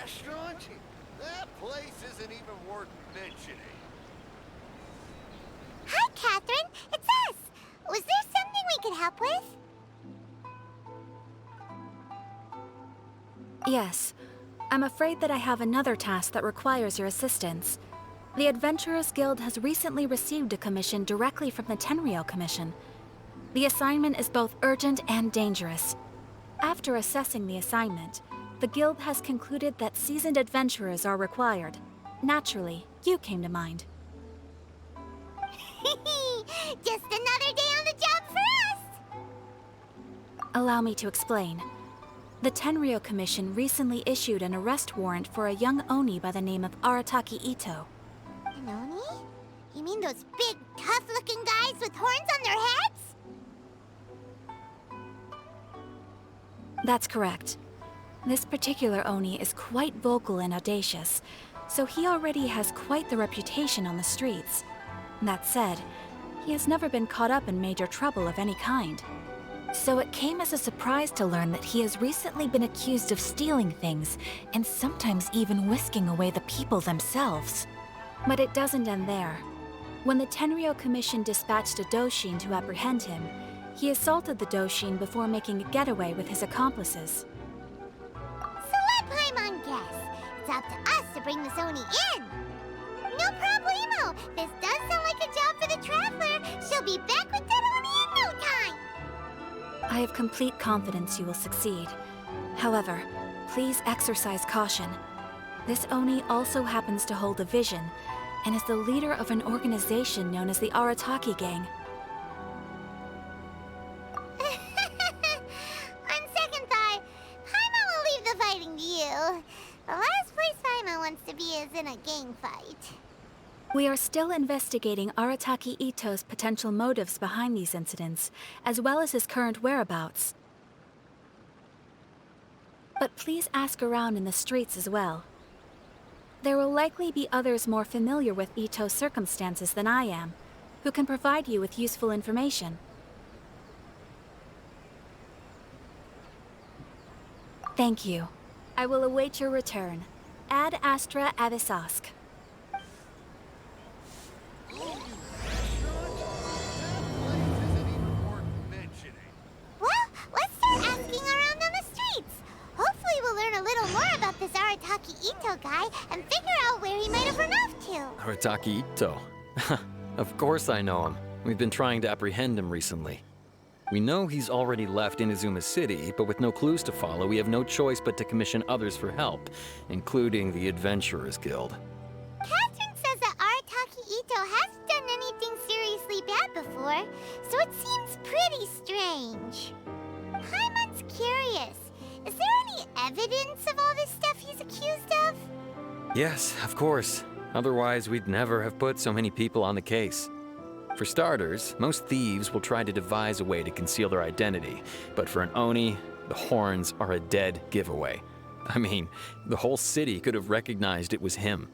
restaurant? That place isn't even worth mentioning. Hi, Catherine. It's us. Was there something we could help with? Yes. I'm afraid that I have another task that requires your assistance. The Adventurers Guild has recently received a commission directly from the Tenryou Commission. The assignment is both urgent and dangerous. After assessing the assignment, the Guild has concluded that seasoned adventurers are required. Naturally, you came to mind. Just another day on the job for us! Allow me to explain. The Tenryou Commission recently issued an arrest warrant for a young Oni by the name of Arataki Itto. An Oni? You mean those big, tough-looking guys with horns on their heads? That's correct. This particular Oni is quite vocal and audacious, so he already has quite the reputation on the streets. That said, he has never been caught up in major trouble of any kind. So it came as a surprise to learn that he has recently been accused of stealing things, and sometimes even whisking away the people themselves. But it doesn't end there. When the Tenryou Commission dispatched a Doshin to apprehend him, he assaulted the Doshin before making a getaway with his accomplices. So let Paimon guess. It's up to us to bring this Oni in. No problemo. This does sound like a job for the Traveler. She'll be back with that Oni in no time. I have complete confidence you will succeed. However, please exercise caution. This Oni also happens to hold a vision, and is the leader of an organization known as the Arataki Gang. On second thought, Paimon will leave the fighting to you. The last place Paimon wants to be is in a gang fight. We are still investigating Arataki Itto's potential motives behind these incidents, as well as his current whereabouts. But please ask around in the streets as well. There will likely be others more familiar with Itto's circumstances than I am, who can provide you with useful information. Thank you. I will await your return. Ad Astra Avisask. Well, let's start asking around on the streets. Hopefully we'll learn a little more about this Arataki Itto guy and figure out where he might have run off to. Arataki Itto? Of course I know him. We've been trying to apprehend him recently. We know he's already left Inazuma City, but with no clues to follow, we have no choice but to commission others for help, including the Adventurers Guild. Catherine says that Arataki Itto hasn't done anything seriously bad before, so it seems pretty strange. Paimon's curious. Is there any evidence of all this stuff he's accused of? Yes, of course. Otherwise, we'd never have put so many people on the case. For starters, most thieves will try to devise a way to conceal their identity, but for an Oni, the horns are a dead giveaway. I mean, the whole city could have recognized it was him.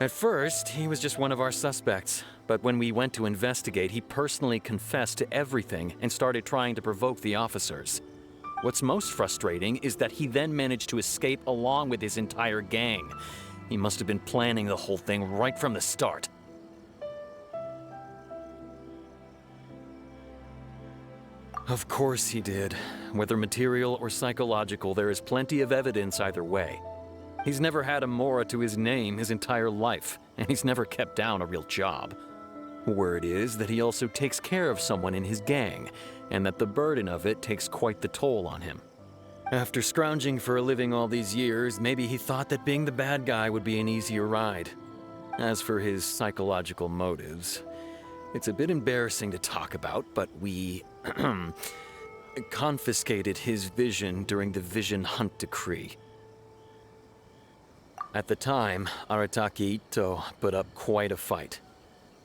At first, he was just one of our suspects, but when we went to investigate, he personally confessed to everything and started trying to provoke the officers. What's most frustrating is that he then managed to escape along with his entire gang. He must have been planning the whole thing right from the start. Of course he did. Whether material or psychological, there is plenty of evidence either way. He's never had a Mora to his name his entire life, and he's never kept down a real job. Word is that he also takes care of someone in his gang, and that the burden of it takes quite the toll on him. After scrounging for a living all these years, maybe he thought that being the bad guy would be an easier ride. As for his psychological motives, it's a bit embarrassing to talk about, but we confiscated his vision during the Vision Hunt Decree. At the time, Arataki Itto put up quite a fight.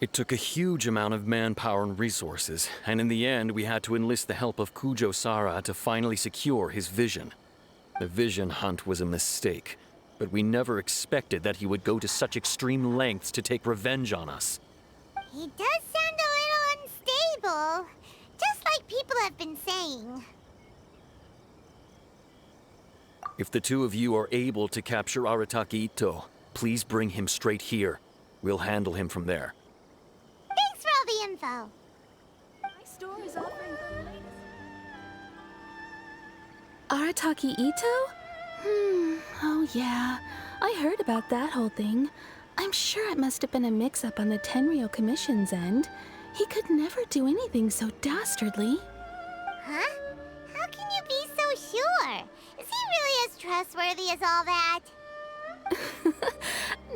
It took a huge amount of manpower and resources, and in the end we had to enlist the help of Kujo Sara to finally secure his vision. The Vision Hunt was a mistake, but we never expected that he would go to such extreme lengths to take revenge on us. He does sound a little unstable, just like people have been saying. If the two of you are able to capture Arataki Itto, please bring him straight here. We'll handle him from there. Thanks for all the info. My store is offering the latest. Arataki Itto? Oh yeah. I heard about that whole thing. I'm sure it must have been a mix-up on the Tenryou Commission's end. He could never do anything so dastardly. Huh? How can you be so sure? Is he really as trustworthy as all that?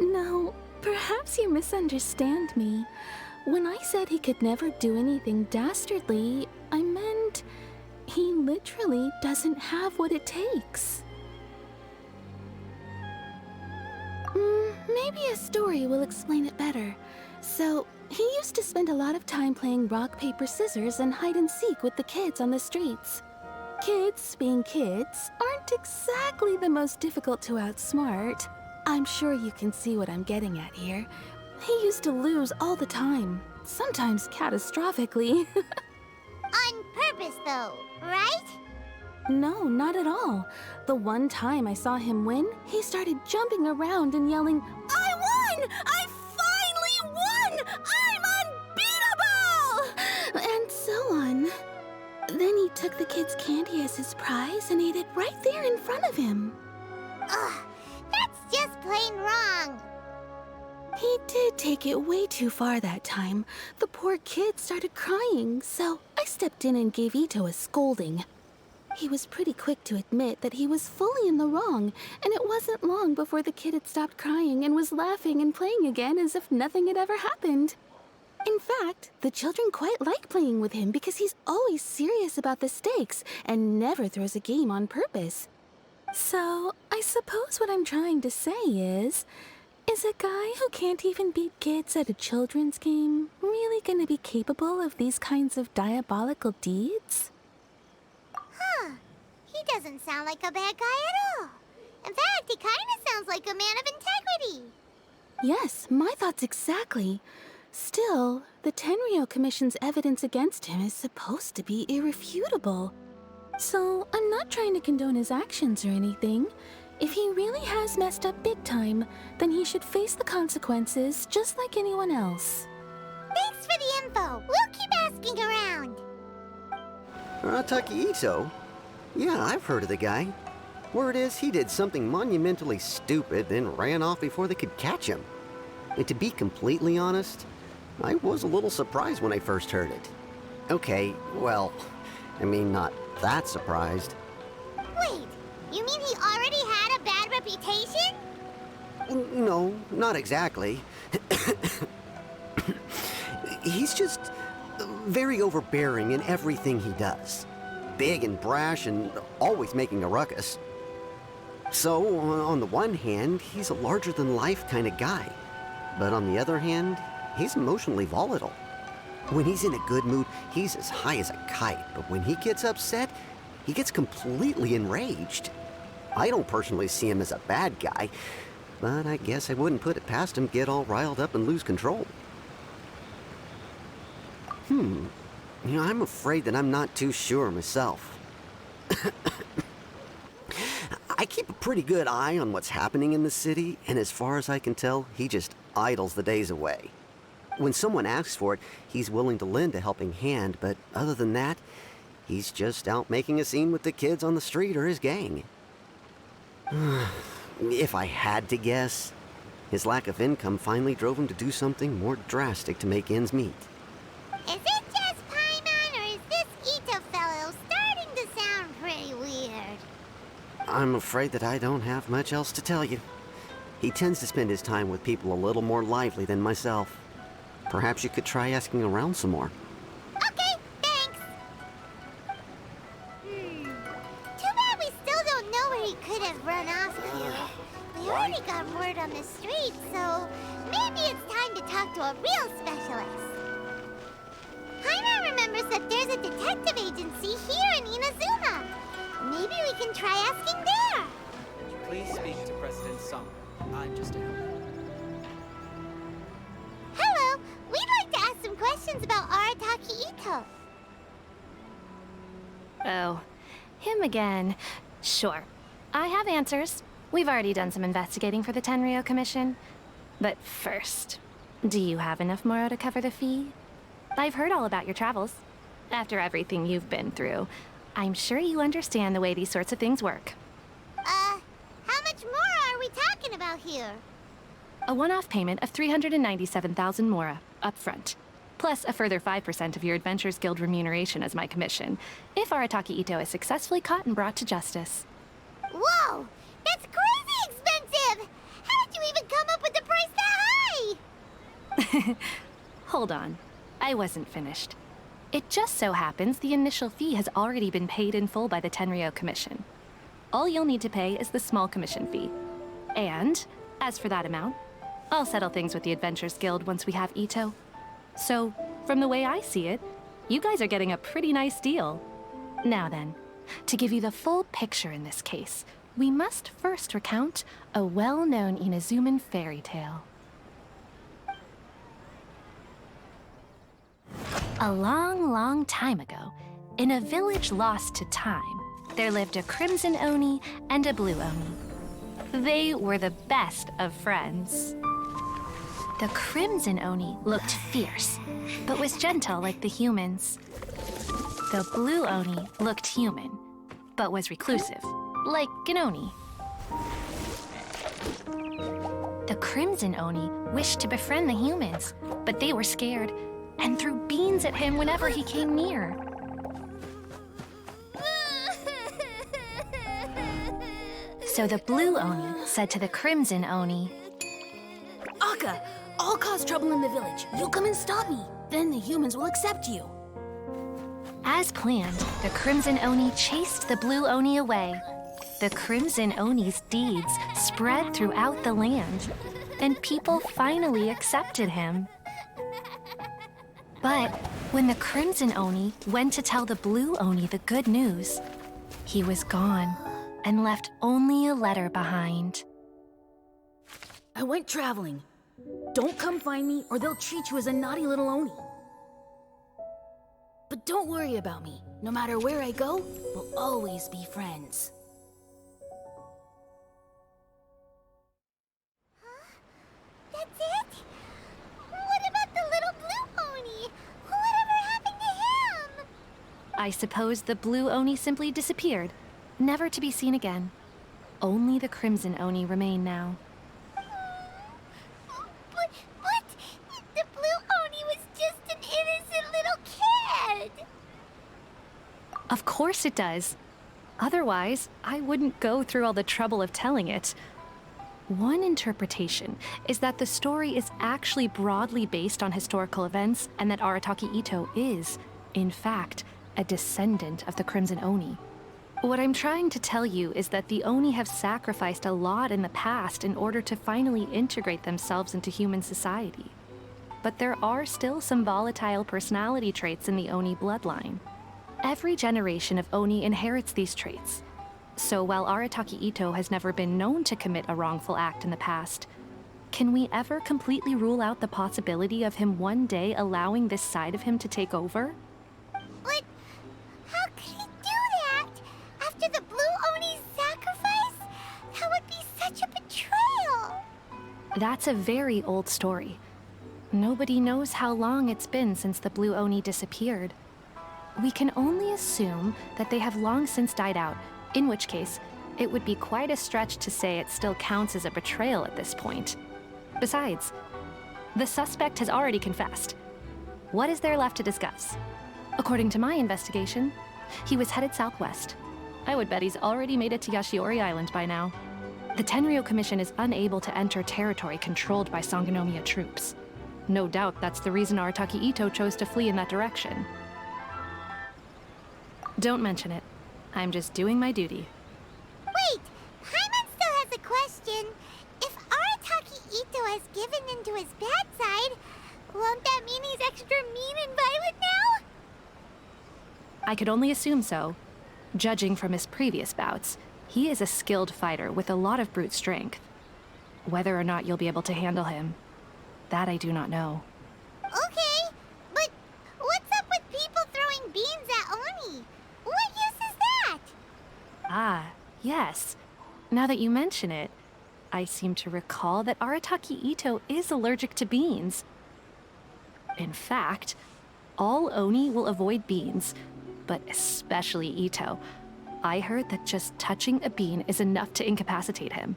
No, perhaps you misunderstand me. When I said he could never do anything dastardly, I meant he literally doesn't have what it takes. Maybe a story will explain it better. So, he used to spend a lot of time playing rock, paper, scissors and hide and seek with the kids on the streets. Kids, being kids, aren't exactly the most difficult to outsmart. I'm sure you can see what I'm getting at here. He used to lose all the time, sometimes catastrophically. On purpose, though, right? No, not at all. The one time I saw him win, he started jumping around and yelling, "I won! I finally won! I'm unbeatable!" And so on. Then he took the kid's candy as his prize and ate it right there in front of him. Ugh, that's just plain wrong. He did take it way too far that time. The poor kid started crying, so I stepped in and gave Itto a scolding. He was pretty quick to admit that he was fully in the wrong, and it wasn't long before the kid had stopped crying and was laughing and playing again as if nothing had ever happened. In fact, the children quite like playing with him because he's always serious about the stakes and never throws a game on purpose. So, I suppose what I'm trying to say is a guy who can't even beat kids at a children's game really gonna be capable of these kinds of diabolical deeds? Huh. He doesn't sound like a bad guy at all. In fact, he kind of sounds like a man of integrity. Yes, my thoughts exactly. Still, the Tenryou Commission's evidence against him is supposed to be irrefutable. So, I'm not trying to condone his actions or anything. If he really has messed up big time, then he should face the consequences just like anyone else. Thanks for the info. We'll keep asking around. Arataki Itto? Yeah, I've heard of the guy. Word is he did something monumentally stupid, then ran off before they could catch him. And to be completely honest, I was a little surprised when I first heard it. Okay, well, I mean, not that surprised. Wait, you mean he already had a bad reputation? No, not exactly. He's just very overbearing in everything he does. Big and brash and always making a ruckus. So, on the one hand, he's a larger-than-life kind of guy. But on the other hand, he's emotionally volatile. When he's in a good mood, he's as high as a kite. But when he gets upset, he gets completely enraged. I don't personally see him as a bad guy, but I guess I wouldn't put it past him to get all riled up and lose control. I'm afraid that I'm not too sure myself. I keep a pretty good eye on what's happening in the city, and as far as I can tell, he just idles the days away. When someone asks for it, he's willing to lend a helping hand, but other than that, he's just out making a scene with the kids on the street or his gang. If I had to guess, his lack of income finally drove him to do something more drastic to make ends meet. Is it just Paimon, or is this Itto fellow starting to sound pretty weird? I'm afraid that I don't have much else to tell you. He tends to spend his time with people a little more lively than myself. Perhaps you could try asking around some more. Okay, thanks. Too bad we still don't know where he could have run off to. We already got word on the street, so maybe it's time to talk to a real specialist. Paimon remembers that there's a detective agency here in Inazuma. Maybe we can try asking there. Please speak to President Sung. I'm just a helper. Hello, we'd like to ask some questions about Arataki Itto. Oh, him again. Sure. I have answers. We've already done some investigating for the Tenryo Commission. But first, do you have enough Moro to cover the fee? I've heard all about your travels. After everything you've been through, I'm sure you understand the way these sorts of things work. How much more are we talking about here? A one-off payment of 397,000 Mora, up front. Plus a further 5% of your Adventures Guild remuneration as my commission, if Arataki Itto is successfully caught and brought to justice. Whoa! That's crazy expensive! How did you even come up with the price that high? Hold on. I wasn't finished. It just so happens the initial fee has already been paid in full by the Tenryo Commission. All you'll need to pay is the small commission fee. And, as for that amount, I'll settle things with the Adventures Guild once we have Itto. So, from the way I see it, you guys are getting a pretty nice deal. Now then, to give you the full picture in this case, we must first recount a well-known Inazuman fairy tale. A long, long time ago, in a village lost to time, there lived a crimson Oni and a blue Oni. They were the best of friends. The crimson Oni looked fierce, but was gentle like the humans. The blue Oni looked human, but was reclusive, like an Oni. The crimson Oni wished to befriend the humans, but they were scared and threw beans at him whenever he came near. So the blue Oni said to the crimson Oni, Akka, I'll cause trouble in the village. You'll come and stop me. Then the humans will accept you. As planned, the crimson Oni chased the blue Oni away. The crimson Oni's deeds spread throughout the land, and people finally accepted him. But when the crimson Oni went to tell the blue Oni the good news, he was gone and left only a letter behind. I went traveling. Don't come find me or they'll treat you as a naughty little Oni. But don't worry about me. No matter where I go, we'll always be friends. That's it? What about the little blue Oni? Whatever happened to him? I suppose the blue Oni simply disappeared, never to be seen again. Only the crimson Oni remain now. But the blue Oni was just an innocent little kid. Of course it does. Otherwise, I wouldn't go through all the trouble of telling it. One interpretation is that the story is actually broadly based on historical events and that Arataki Itto is, in fact, a descendant of the Crimson Oni. What I'm trying to tell you is that the Oni have sacrificed a lot in the past in order to finally integrate themselves into human society. But there are still some volatile personality traits in the Oni bloodline. Every generation of Oni inherits these traits. So while Arataki Itto has never been known to commit a wrongful act in the past, can we ever completely rule out the possibility of him one day allowing this side of him to take over? But how could he do that? After the blue Oni's sacrifice? That would be such a betrayal. That's a very old story. Nobody knows how long it's been since the blue Oni disappeared. We can only assume that they have long since died out, in which case, it would be quite a stretch to say it still counts as a betrayal at this point. Besides, the suspect has already confessed. What is there left to discuss? According to my investigation, he was headed southwest. I would bet he's already made it to Yashiori Island by now. The Tenryo Commission is unable to enter territory controlled by Sangonomiya troops. No doubt that's the reason Arataki Itto chose to flee in that direction. Don't mention it. I'm just doing my duty. Wait, Paimon still has a question. If Arataki Itto has given into his bad side, won't that mean he's extra mean and violent now? I could only assume so. Judging from his previous bouts, he is a skilled fighter with a lot of brute strength. Whether or not you'll be able to handle him, that I do not know. Okay, but what's up with people throwing beans at Oni? What use is that? Ah, yes. Now that you mention it, I seem to recall that Arataki Itto is allergic to beans. In fact, all Oni will avoid beans, but especially Itto. I heard that just touching a bean is enough to incapacitate him.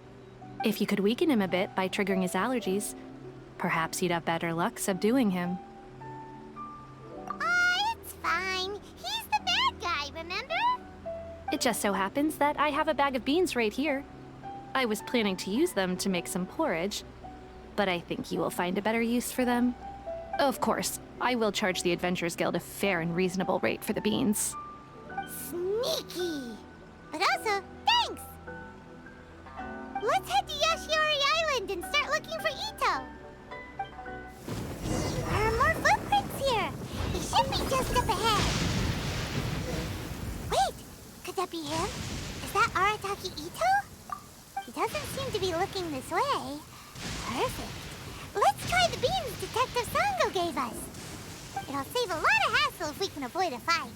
If you could weaken him a bit by triggering his allergies, perhaps you'd have better luck subduing him. It's fine. He's the bad guy, remember? It just so happens that I have a bag of beans right here. I was planning to use them to make some porridge, but I think you will find a better use for them. Of course, I will charge the Adventurers Guild a fair and reasonable rate for the beans. Sneaky. But also, thanks. Let's head to Yashiori Island and start looking for Itto. There are more footprints here. He should be just up ahead. Wait, could that be him? Is that Arataki Itto? He doesn't seem to be looking this way. Perfect. Let's try the beans Detective Sango gave us. It'll save a lot of hassle if we can avoid a fight.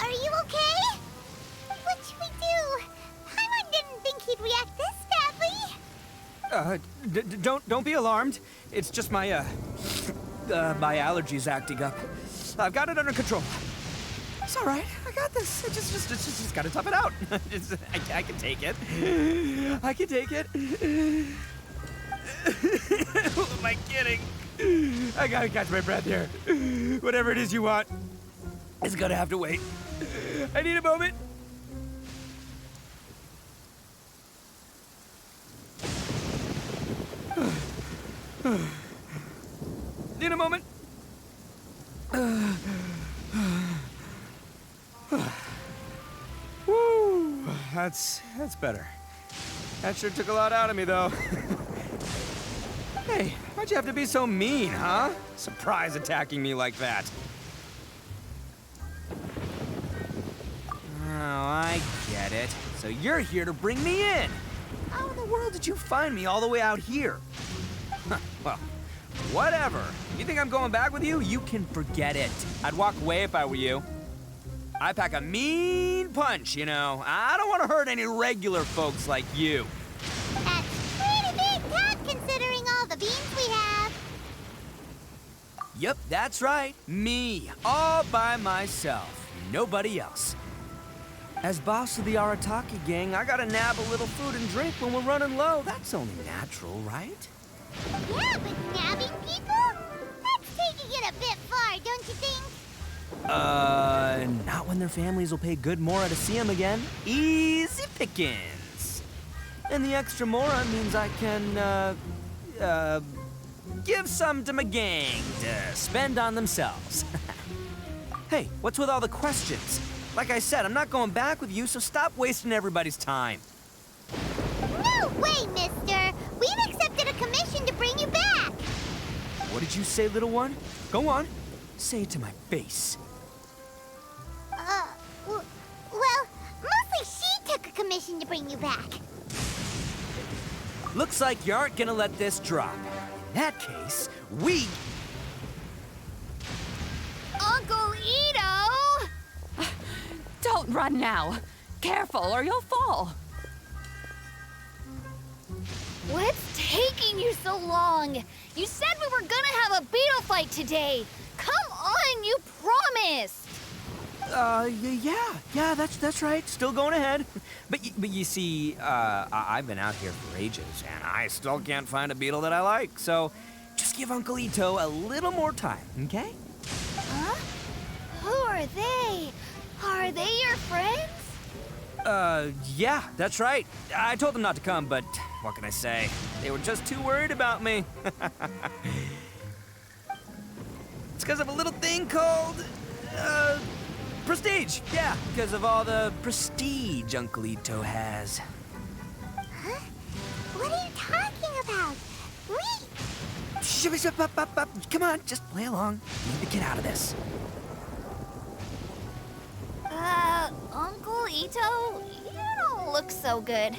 Are you okay? What should we do? Paimon didn't think he'd react this badly. Don't be alarmed. It's just my my allergies acting up. I've got it under control. It's all right. I got this. Just gotta tough it out. I can take it. I can take it. Who am I kidding? I gotta catch my breath here. Whatever it is you want, it's gonna have to wait. I need a moment. Need a moment. that's better. That sure took a lot out of me, though. Hey, why'd you have to be so mean, huh? Surprise attacking me like that. Oh, I get it. So you're here to bring me in. How in the world did you find me all the way out here? Well, whatever. You think I'm going back with you? You can forget it. I'd walk away if I were you. I pack a mean punch, you know. I don't want to hurt any regular folks like you. That's pretty big talk considering all the beans we have. Yep, that's right. Me, all by myself. Nobody else. As boss of the Arataki gang, I gotta nab a little food and drink when we're running low. That's only natural, right? Yeah, but nabbing people? That's taking it a bit far, don't you think? Not when their families will pay good mora to see them again. Easy pickings. And the extra mora means I can, give some to my gang to spend on themselves. Hey, what's with all the questions? Like I said, I'm not going back with you, so stop wasting everybody's time. No way, mister! We've accepted a commission to bring you back! What did you say, little one? Go on. Say it to my face. Well, mostly she took a commission to bring you back. Looks like you aren't gonna let this drop. In that case, we... Uncle Itto! Don't run now. Careful or you'll fall. What's taking you so long? You said we were gonna have a beetle fight today. Come on, you promised. Yeah, that's right. Still going ahead. But you see, I've been out here for ages, and I still can't find a beetle that I like. So, just give Uncle Itto a little more time, okay? Huh? Who are they? Are they your friends? Yeah, that's right. I told them not to come, but what can I say? They were just too worried about me. It's because of a little thing called, prestige. Yeah, because of all the prestige Uncle Itto has. Huh? What are you talking about? Come on, just play along. We need to get out of this. Uncle Itto, you don't look so good.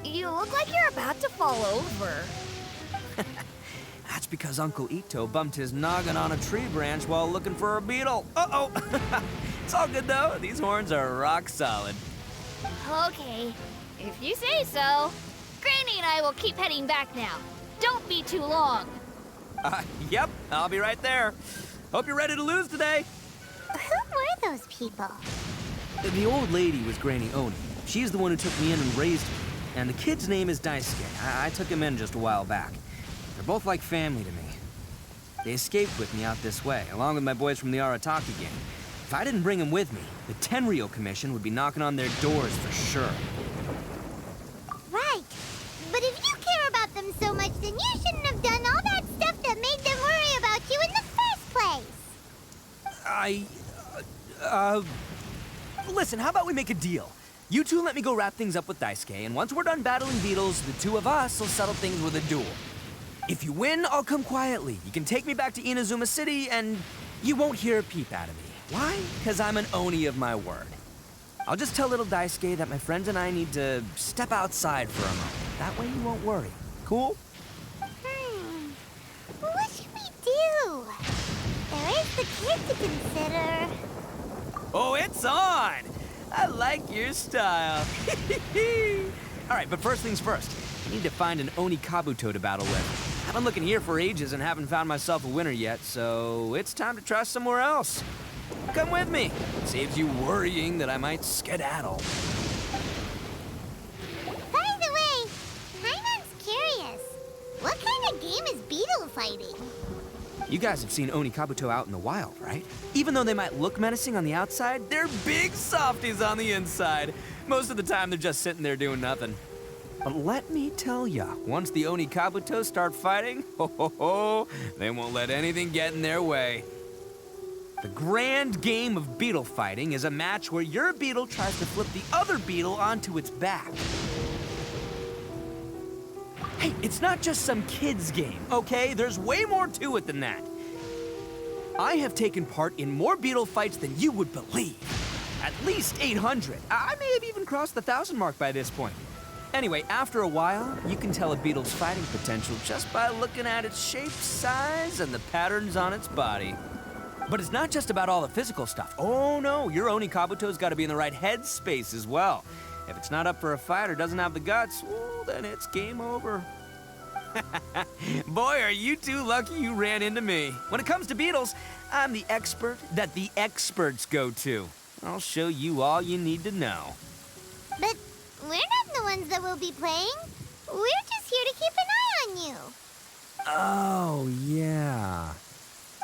You look like you're about to fall over. That's because Uncle Itto bumped his noggin on a tree branch while looking for a beetle. Uh-oh. It's all good, though. These horns are rock solid. Okay, if you say so. Granny and I will keep heading back now. Don't be too long. Yep, I'll be right there. Hope you're ready to lose today. Who were those people? The old lady was Granny Oni. She's the one who took me in and raised me. And the kid's name is Daisuke. I took him in just a while back. They're both like family to me. They escaped with me out this way, along with my boys from the Arataki gang. If I didn't bring them with me, the Tenryou Commission would be knocking on their doors for sure. Right. But if you care about them so much, then you shouldn't have done all that stuff that made them worry about you in the first place. Listen, how about we make a deal? You two let me go wrap things up with Daisuke, and once we're done battling beetles, the two of us will settle things with a duel. If you win, I'll come quietly. You can take me back to Inazuma City, and you won't hear a peep out of me. Why? Because I'm an Oni of my word. I'll just tell little Daisuke that my friends and I need to step outside for a moment. That way you won't worry. Cool? What should we do? There is the kid to consider. Oh, it's on! I like your style. All right, but first things first. I need to find an Oni Kabuto to battle with. I've been looking here for ages and haven't found myself a winner yet, so it's time to try somewhere else. Come with me. It saves you worrying that I might skedaddle. By the way, Paimon's curious. What kind of game is beetle fighting? You guys have seen Oni Kabuto out in the wild, right? Even though they might look menacing on the outside, they're big softies on the inside. Most of the time, they're just sitting there doing nothing. But let me tell ya, once the Oni Kabuto start fighting, they won't let anything get in their way. The grand game of beetle fighting is a match where your beetle tries to flip the other beetle onto its back. Hey, it's not just some kid's game, okay? There's way more to it than that. I have taken part in more beetle fights than you would believe. At least 800. I may have even crossed the 1,000 mark by this point. Anyway, after a while, you can tell a beetle's fighting potential just by looking at its shape, size, and the patterns on its body. But it's not just about all the physical stuff. Oh no, your Oni Kabuto's gotta be in the right headspace as well. If it's not up for a fight or doesn't have the guts, well, then it's game over. Boy, are you two lucky you ran into me. When it comes to beetles, I'm the expert that the experts go to. I'll show you all you need to know. But we're not the ones that will be playing. We're just here to keep an eye on you. Oh, yeah.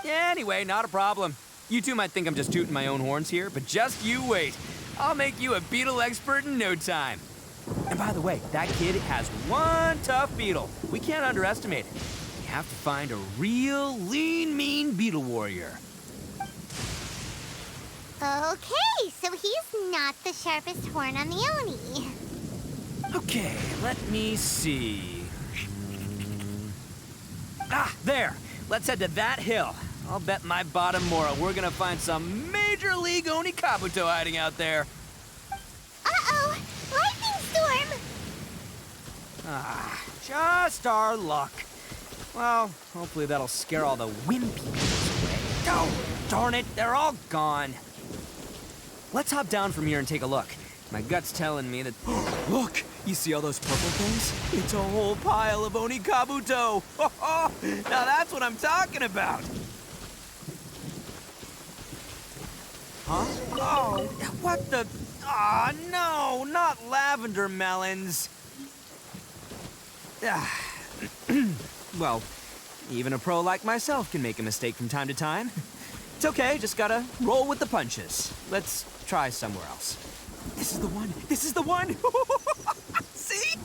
Anyway, not a problem. You two might think I'm just tooting my own horns here, but just you wait. I'll make you a beetle expert in no time. And by the way, that kid has one tough beetle. We can't underestimate it. We have to find a real lean, mean beetle warrior. Okay, so he's not the sharpest horn on the Oni. Okay, let me see. Ah, there. Let's head to that hill. I'll bet my bottom moral we're gonna find some major league Oni Kabuto hiding out there. Uh-oh! Lightning storm! Ah, just our luck. Well, hopefully that'll scare all the wimpy beetles away. Oh, darn it, they're all gone. Let's hop down from here and take a look. My gut's telling me that... Look! You see all those purple things? It's a whole pile of Oni Kabuto! Now that's what I'm talking about! Huh? Oh, what the... Ah, no! Not lavender melons! Well, even a pro like myself can make a mistake from time to time. It's okay, just gotta roll with the punches. Let's try somewhere else. This is the one! This is the one! See?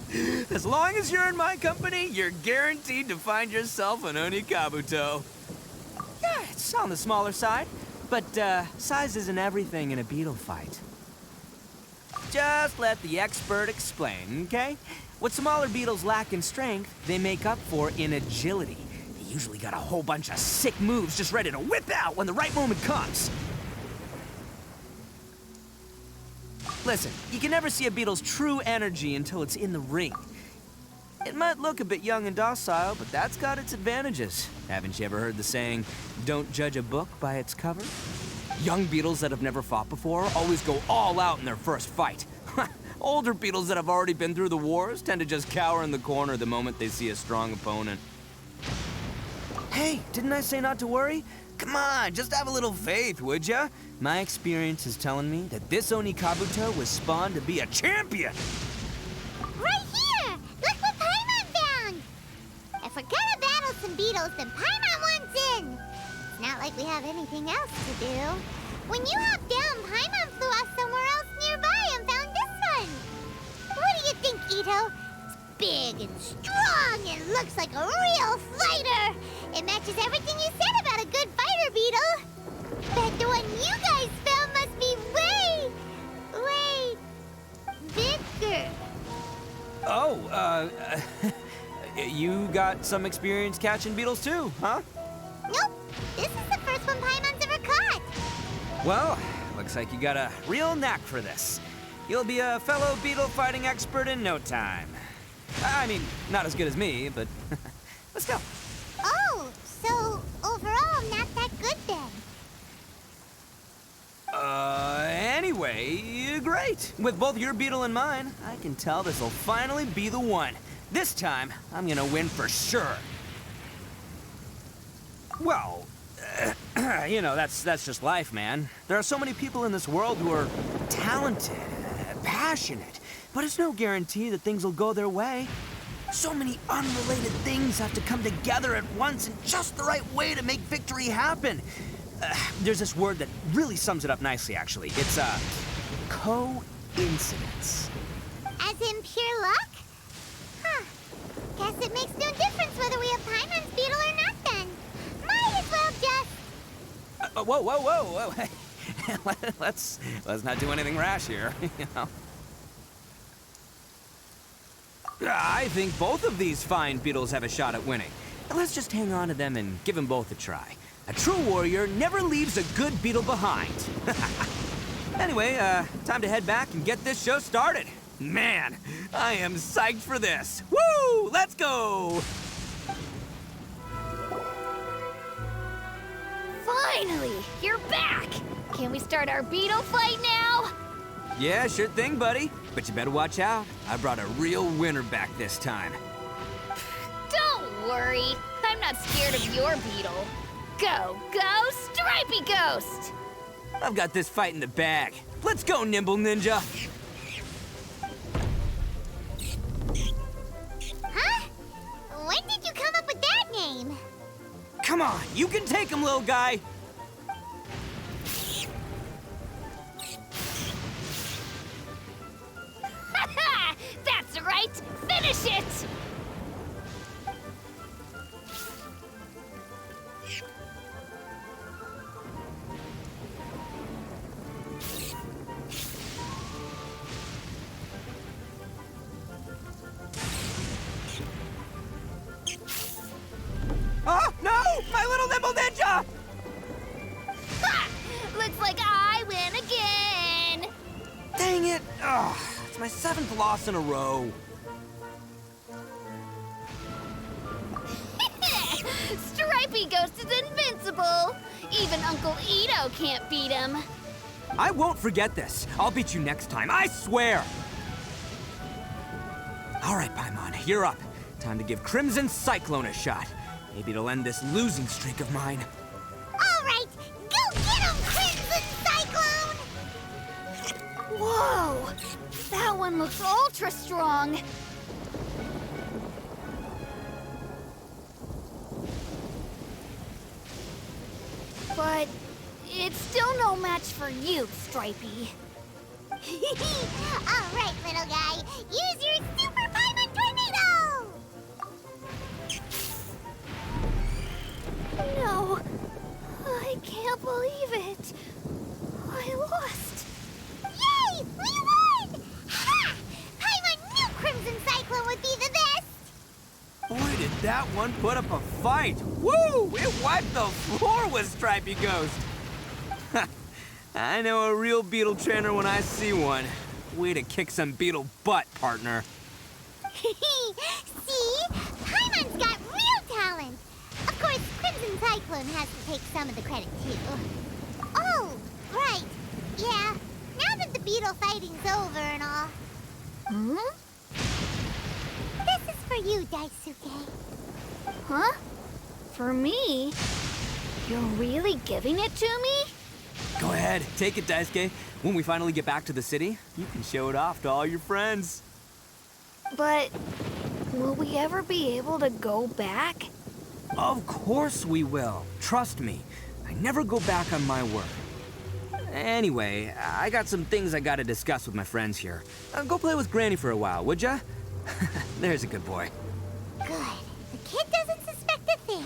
As long as you're in my company, you're guaranteed to find yourself an Oni Kabuto. Yeah, it's on the smaller side, but size isn't everything in a beetle fight. Just let the expert explain, okay? What smaller beetles lack in strength, they make up for in agility. They usually got a whole bunch of sick moves just ready to whip out when the right moment comes. Listen, you can never see a beetle's true energy until it's in the ring. It might look a bit young and docile, but that's got its advantages. Haven't you ever heard the saying, don't judge a book by its cover? Young beetles that have never fought before always go all out in their first fight. Older beetles that have already been through the wars tend to just cower in the corner the moment they see a strong opponent. Hey, didn't I say not to worry? Come on, just have a little faith, would ya? My experience is telling me that this Oni Kabuto was spawned to be a champion. Right here! Look what Paimon found! If we're gonna battle some beetles, then Paimon wants in! It's not like we have anything else to do. When you hopped down, Paimon flew off somewhere else nearby and found this one! What do you think, Itto? It's big and strong and looks like a real fighter! It matches everything you said about a good fighter beetle! Bet the one you guys found must be way bigger. Oh, you got some experience catching beetles too, huh? Nope. This is the first one Paimon's ever caught. Well, looks like you got a real knack for this. You'll be a fellow beetle fighting expert in no time. I mean, not as good as me, but let's go. Oh, so overall not that good then. Anyway, great. With both your beetle and mine, I can tell this'll finally be the one. This time, I'm gonna win for sure. Well, you know, that's just life, man. There are so many people in this world who are talented, passionate, but it's no guarantee that things will go their way. So many unrelated things have to come together at once in just the right way to make victory happen. There's this word that really sums it up nicely, actually. It's, coincidence. As in pure luck? Huh. Guess it makes no difference whether we have Paimon's beetle or not then. Might as well just... Whoa, whoa, whoa, whoa. let's not do anything rash here, you know. I think both of these fine beetles have a shot at winning. Let's just hang on to them and give them both a try. A true warrior never leaves a good beetle behind. Anyway, time to head back and get this show started. Man, I am psyched for this. Woo! Let's go! Finally, you're back! Can we start our beetle fight now? Yeah, sure thing, buddy. But you better watch out. I brought a real winner back this time. Don't worry, I'm not scared of your beetle. Go, go, Stripey Ghost! I've got this fight in the bag. Let's go, Nimble Ninja! Huh? When did you come up with that name? Come on, you can take him, little guy! Ha! That's right! Finish it! Oh, no! My little Nimble Ninja! Ha! Looks like I win again! Dang it! Ugh, it's my 7th loss in a row. Stripey Ghost is invincible! Even Uncle Itto can't beat him. I won't forget this. I'll beat you next time, I swear! All right, Paimon, you're up. Time to give Crimson Cyclone a shot. Maybe it'll end this losing streak of mine. All right, go get him, Crimson Cyclone! Whoa! That one looks ultra strong. But it's still no match for you, Stripey. All right, little guy, use your Super Paimon Tornado! No, I can't believe it. I lost. Yay! We won! Ha! Paimon knew Crimson Cyclone would be the best! Boy, did that one put up a fight. Woo! It wiped the floor with Stripey Ghost. I know a real beetle trainer when I see one. Way to kick some beetle butt, partner. See? Paimon's got real talent! Of course, Crimson Cyclone has to take some of the credit, too. Oh, right. Yeah, now that the beetle fighting's over and all. Hmm? This is for you, Daisuke. Huh? For me? You're really giving it to me? Go ahead, take it, Daisuke. When we finally get back to the city, you can show it off to all your friends. But will we ever be able to go back? Of course we will. Trust me. I never go back on my word. Anyway, I got some things I gotta discuss with my friends here. Go play with Granny for a while, would ya? There's a good boy. Good. The kid doesn't suspect a thing.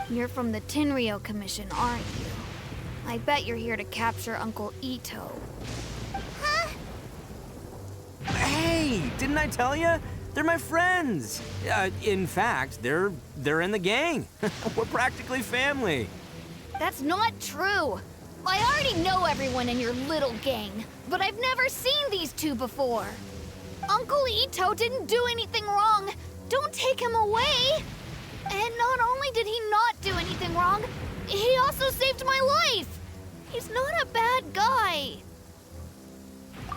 You're from the Tenryou Commission, aren't you? I bet you're here to capture Uncle Itto. Huh? Hey, didn't I tell you? They're my friends. In fact, they're in the gang. We're practically family. That's not true. I already know everyone in your little gang, but I've never seen these two before. Uncle Itto didn't do anything wrong. Don't take him away. And not only did he not do anything wrong, he also saved my life. He's not a bad guy.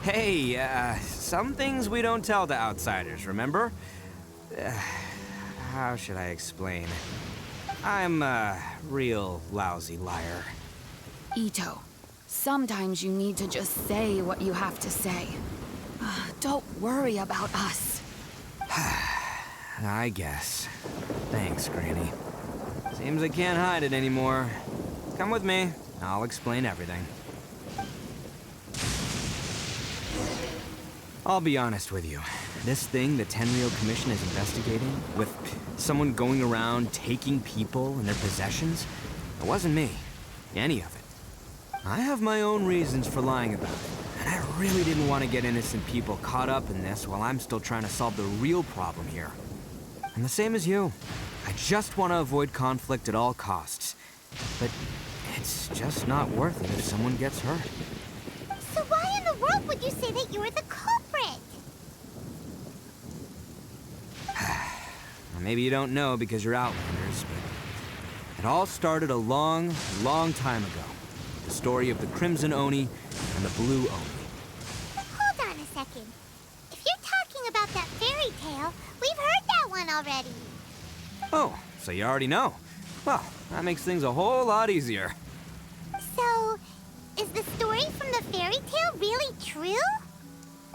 Hey, some things we don't tell to outsiders, remember? How should I explain? I'm a real lousy liar. Itto, sometimes you need to just say what you have to say. Don't worry about us. I guess. Thanks, Granny. Seems I can't hide it anymore. Come with me. I'll explain everything. I'll be honest with you. This thing the Tenryou Commission is investigating, with someone going around taking people and their possessions, it wasn't me. any of it. I have my own reasons for lying about it, and I really didn't want to get innocent people caught up in this while I'm still trying to solve the real problem here. And the same as you. I just want to avoid conflict at all costs. But it's just not worth it if someone gets hurt. So why in the world would you say that you were the culprit? Well, maybe you don't know because you're Outlanders, but it all started a long, long time ago. The story of the Crimson Oni and the Blue Oni. Hold on a second. If you're talking about that fairy tale, we've heard that one already. Oh, so you already know. Well, that makes things a whole lot easier. So, is the story from the fairy tale really true?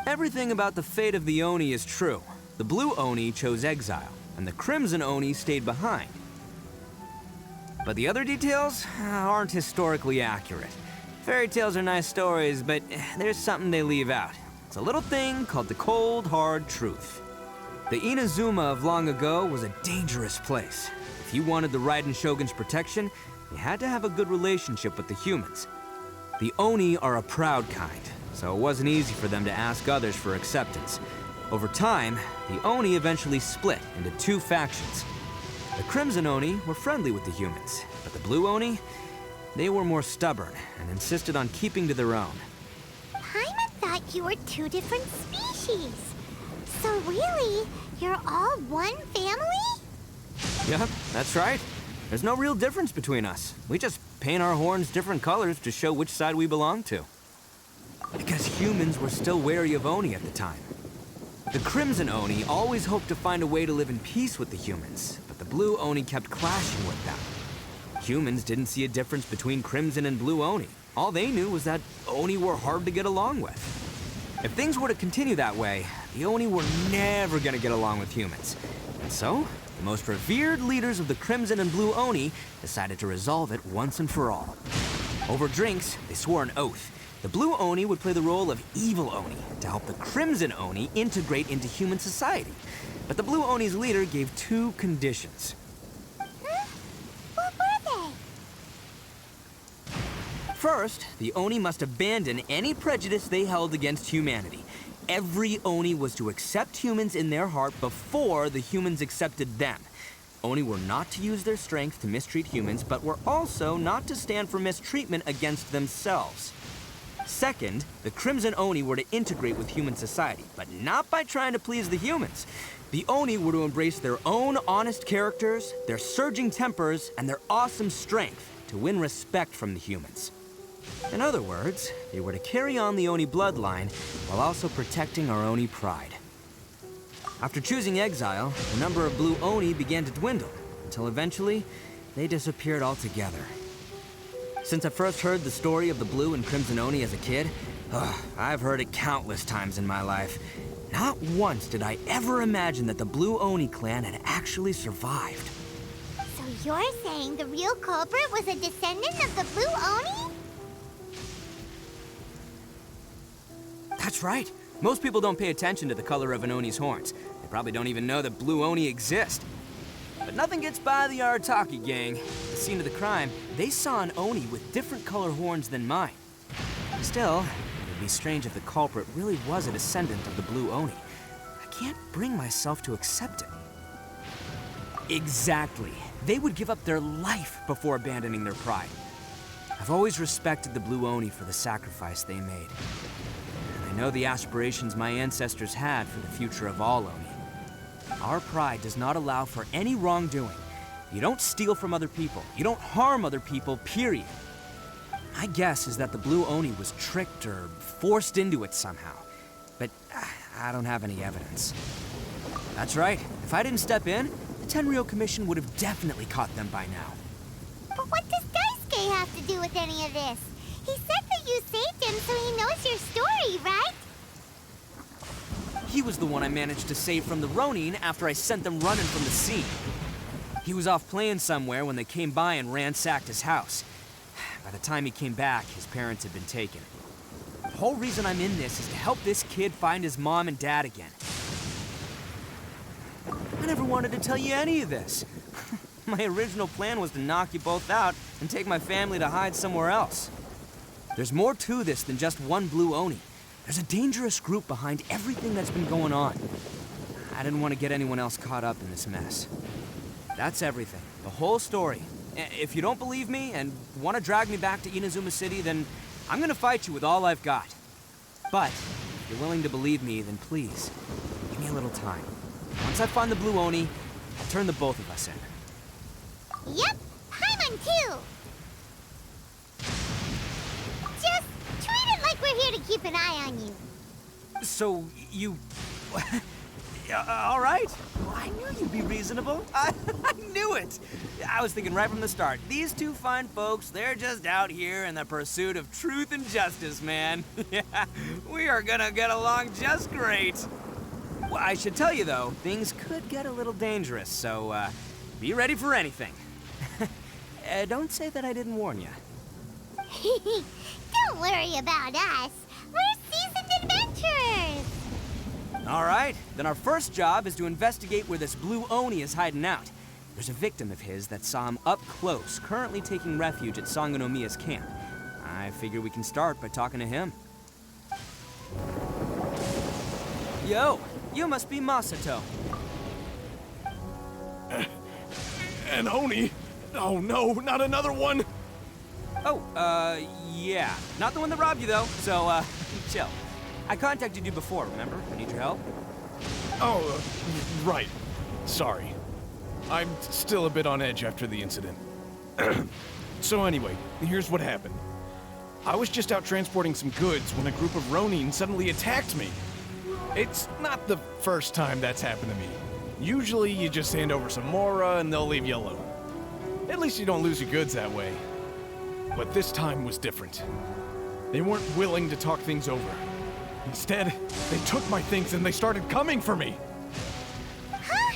Everything about the fate of the Oni is true. The Blue Oni chose exile, and the Crimson Oni stayed behind. But the other details aren't historically accurate. Fairy tales are nice stories, but there's something they leave out. It's a little thing called the cold, hard truth. The Inazuma of long ago was a dangerous place. If you wanted the Raiden Shogun's protection, you had to have a good relationship with the humans. The Oni are a proud kind, so it wasn't easy for them to ask others for acceptance. Over time, the Oni eventually split into two factions. The Crimson Oni were friendly with the humans, but the Blue Oni, they were more stubborn and insisted on keeping to their own. Paimon thought you were two different species. So really, you're all one family? Yep, that's right. There's no real difference between us. We just paint our horns different colors to show which side we belong to. Because humans were still wary of Oni at the time. The Crimson Oni always hoped to find a way to live in peace with the humans, but the Blue Oni kept clashing with them. Humans didn't see a difference between Crimson and Blue Oni. All they knew was that Oni were hard to get along with. If things were to continue that way, the Oni were never gonna get along with humans. And so, the most revered leaders of the Crimson and Blue Oni decided to resolve it once and for all. Over drinks, they swore an oath. The Blue Oni would play the role of evil Oni to help the Crimson Oni integrate into human society. But the Blue Oni's leader gave two conditions. Huh? What were they? First, the Oni must abandon any prejudice they held against humanity. Every Oni was to accept humans in their heart before the humans accepted them. Oni were not to use their strength to mistreat humans, but were also not to stand for mistreatment against themselves. Second, the Crimson Oni were to integrate with human society, but not by trying to please the humans. The Oni were to embrace their own honest characters, their surging tempers, and their awesome strength to win respect from the humans. In other words, they were to carry on the Oni bloodline while also protecting our Oni pride. After choosing exile, the number of Blue Oni began to dwindle, until eventually, they disappeared altogether. Since I first heard the story of the Blue and Crimson Oni as a kid, I've heard it countless times in my life. Not once did I ever imagine that the Blue Oni clan had actually survived. So you're saying the real culprit was a descendant of the Blue Oni? That's right. Most people don't pay attention to the color of an Oni's horns. They probably don't even know that Blue Oni exist. But nothing gets by the Arataki gang. At the scene of the crime, they saw an Oni with different color horns than mine. Still, it would be strange if the culprit really was a descendant of the Blue Oni. I can't bring myself to accept it. Exactly. They would give up their life before abandoning their pride. I've always respected the Blue Oni for the sacrifice they made. And I know the aspirations my ancestors had for the future of all Oni. Our pride does not allow for any wrongdoing. You don't steal from other people. You don't harm other people, period. My guess is that the Blue Oni was tricked or forced into it somehow. But I don't have any evidence. That's right. If I didn't step in, the Tenryou Commission would have definitely caught them by now. But what does Daisuke have to do with any of this? He said that you saved him so he knows your story, right? He was the one I managed to save from the Ronin after I sent them running from the scene. He was off playing somewhere when they came by and ransacked his house. By the time he came back, his parents had been taken. The whole reason I'm in this is to help this kid find his mom and dad again. I never wanted to tell you any of this. My original plan was to knock you both out and take my family to hide somewhere else. There's more to this than just one blue Oni. There's a dangerous group behind everything that's been going on. I didn't want to get anyone else caught up in this mess. That's everything. The whole story. If you don't believe me and want to drag me back to Inazuma City, then I'm gonna fight you with all I've got. But if you're willing to believe me, then please, give me a little time. Once I find the blue Oni, I'll turn the both of us in. Yep, Paimon too. Just treat it like we're here to keep an eye on you. So, you... all right. Well, I knew you'd be reasonable. I knew it. I was thinking right from the start, these two fine folks, they're just out here in the pursuit of truth and justice, man. Yeah, we are gonna get along just great. Well, I should tell you, though, things could get a little dangerous, so be ready for anything. Don't say that I didn't warn you. Don't worry about us. We're seasoned adventurers. All right, then our first job is to investigate where this blue Oni is hiding out. There's a victim of his that saw him up close, currently taking refuge at Sangonomiya's camp. I figure we can start by talking to him. Yo, you must be Masato. An Oni? Oh no, not another one! Oh, yeah. Not the one that robbed you, though, so, chill. I contacted you before, remember? I need your help. Oh, right. Sorry. I'm still a bit on edge after the incident. So anyway, here's what happened. I was just out transporting some goods when a group of Ronin suddenly attacked me. It's not the first time that's happened to me. Usually you just hand over some Mora and they'll leave you alone. At least you don't lose your goods that way. But this time was different. They weren't willing to talk things over. Instead, they took my things and they started coming for me. Huh?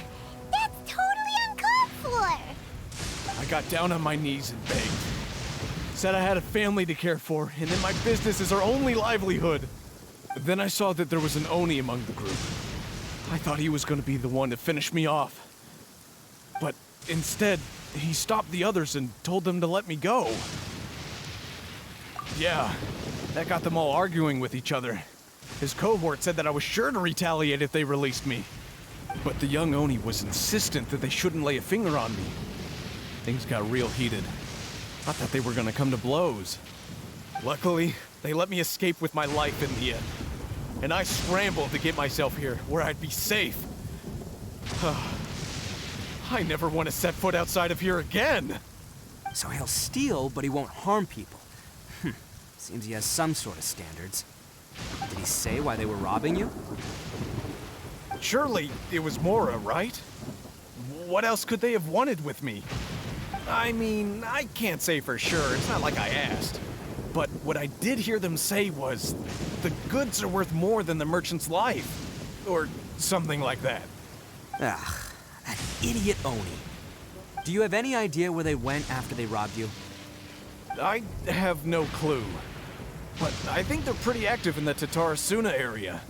That's totally uncalled for. I got down on my knees and begged. Said I had a family to care for, and that my business is our only livelihood. Then I saw that there was an Oni among the group. I thought he was going to be the one to finish me off. But instead, he stopped the others and told them to let me go. Yeah, that got them all arguing with each other. His cohort said that I was sure to retaliate if they released me. But the young Oni was insistent that they shouldn't lay a finger on me. Things got real heated. I thought they were gonna come to blows. Luckily, they let me escape with my life in the end. And I scrambled to get myself here, where I'd be safe. I never want to set foot outside of here again! So he'll steal, but he won't harm people. Seems he has some sort of standards. Did he say why they were robbing you? Surely it was Mora, right? What else could they have wanted with me? I mean, I can't say for sure. It's not like I asked. But what I did hear them say was, the goods are worth more than the merchant's life. Or something like that. Ugh, that idiot Oni. Do you have any idea where they went after they robbed you? I have no clue. But I think they're pretty active in the Tatarasuna area.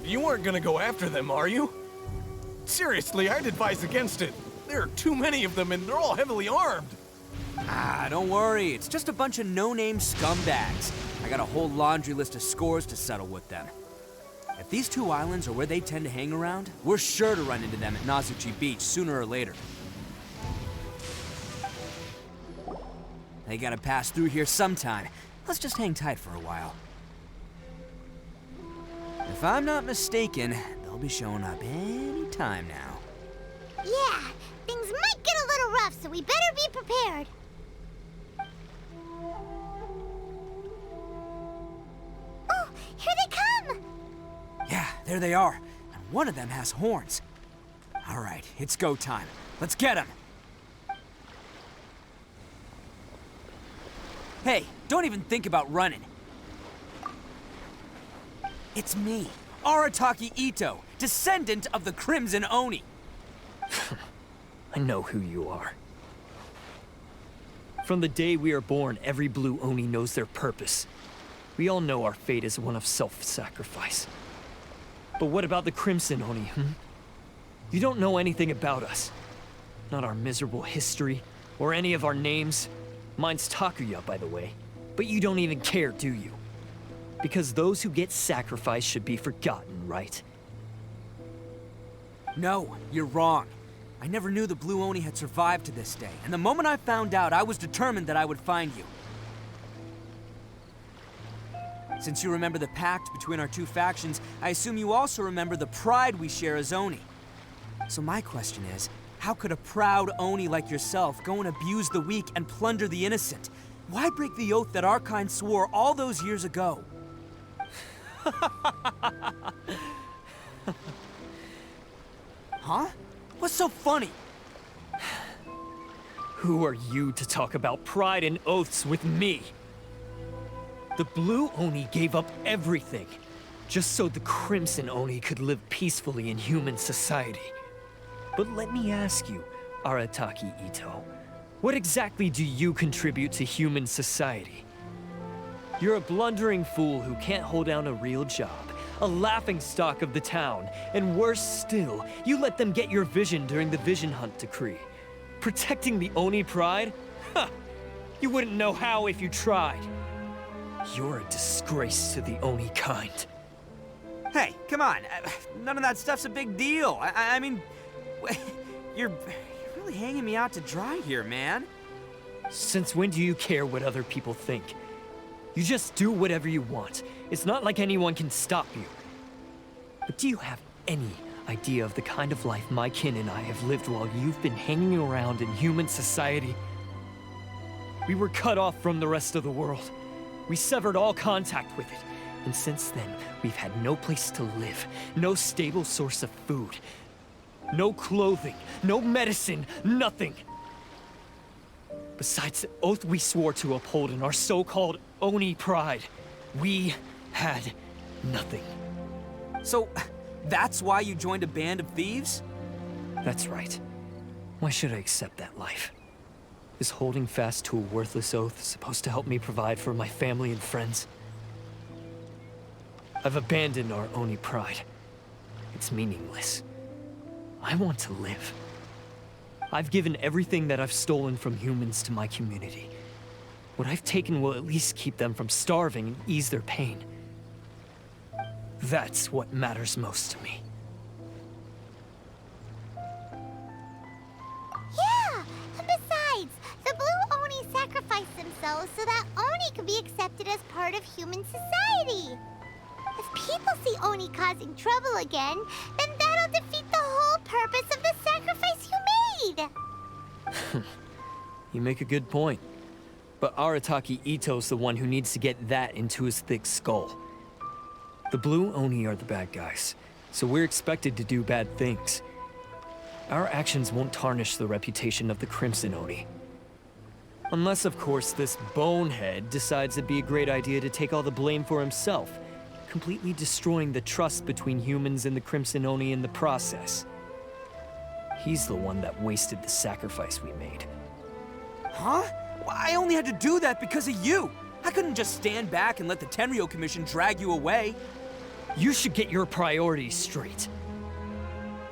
You weren't gonna go after them, are you? Seriously, I'd advise against it. There are too many of them and they're all heavily armed. Ah, don't worry. It's just a bunch of no-name scumbags. I got a whole laundry list of scores to settle with them. If these two islands are where they tend to hang around, we're sure to run into them at Nazuchi Beach sooner or later. They gotta pass through here sometime. Let's just hang tight for a while. If I'm not mistaken, they'll be showing up any time now. Yeah, things might get a little rough, so we better be prepared. Oh, here they come! Yeah, there they are. And one of them has horns. All right, it's go time. Let's get him. Hey, don't even think about running. It's me, Arataki Itto, descendant of the Crimson Oni. I know who you are. From the day we are born, every blue Oni knows their purpose. We all know our fate is one of self-sacrifice. But what about the Crimson Oni, You don't know anything about us. Not our miserable history, or any of our names. Mine's Takuya, by the way. But you don't even care, do you? Because those who get sacrificed should be forgotten, right? No, you're wrong. I never knew the Blue Oni had survived to this day, and the moment I found out, I was determined that I would find you. Since you remember the pact between our two factions, I assume you also remember the pride we share as Oni. So my question is, how could a proud Oni like yourself go and abuse the weak and plunder the innocent? Why break the oath that our kind swore all those years ago? Huh? What's so funny? Who are you to talk about pride and oaths with me? The Blue Oni gave up everything, just so the Crimson Oni could live peacefully in human society. But let me ask you, Arataki Itto, what exactly do you contribute to human society? You're a blundering fool who can't hold down a real job, a laughingstock of the town, and worse still, you let them get your vision during the Vision Hunt decree. Protecting the Oni pride? Ha! You wouldn't know how if you tried. You're a disgrace to the Oni kind. Hey, come on. None of that stuff's a big deal. I mean, you're really hanging me out to dry here, man. Since when do you care what other people think? You just do whatever you want. It's not like anyone can stop you. But do you have any idea of the kind of life my kin and I have lived while you've been hanging around in human society? We were cut off from the rest of the world. We severed all contact with it. And since then, we've had no place to live, no stable source of food, no clothing, no medicine, nothing. Besides the oath we swore to uphold in our so-called Oni pride, we had nothing. So, that's why you joined a band of thieves? That's right. Why should I accept that life? Is holding fast to a worthless oath supposed to help me provide for my family and friends? I've abandoned our Oni pride. It's meaningless. I want to live. I've given everything that I've stolen from humans to my community. What I've taken will at least keep them from starving and ease their pain. That's what matters most to me. Yeah! And besides, the Blue Oni sacrificed themselves so that Oni could be accepted as part of human society. If people see Oni causing trouble again, then that'll defeat the whole purpose of the sacrifice you made! You make a good point. But Arataki Itto's the one who needs to get that into his thick skull. The Blue Oni are the bad guys, so we're expected to do bad things. Our actions won't tarnish the reputation of the Crimson Oni. Unless, of course, this bonehead decides it'd be a great idea to take all the blame for himself, completely destroying the trust between humans and the Crimson Oni in the process. He's the one that wasted the sacrifice we made. Huh? Well, I only had to do that because of you. I couldn't just stand back and let the Tenryo Commission drag you away. You should get your priorities straight.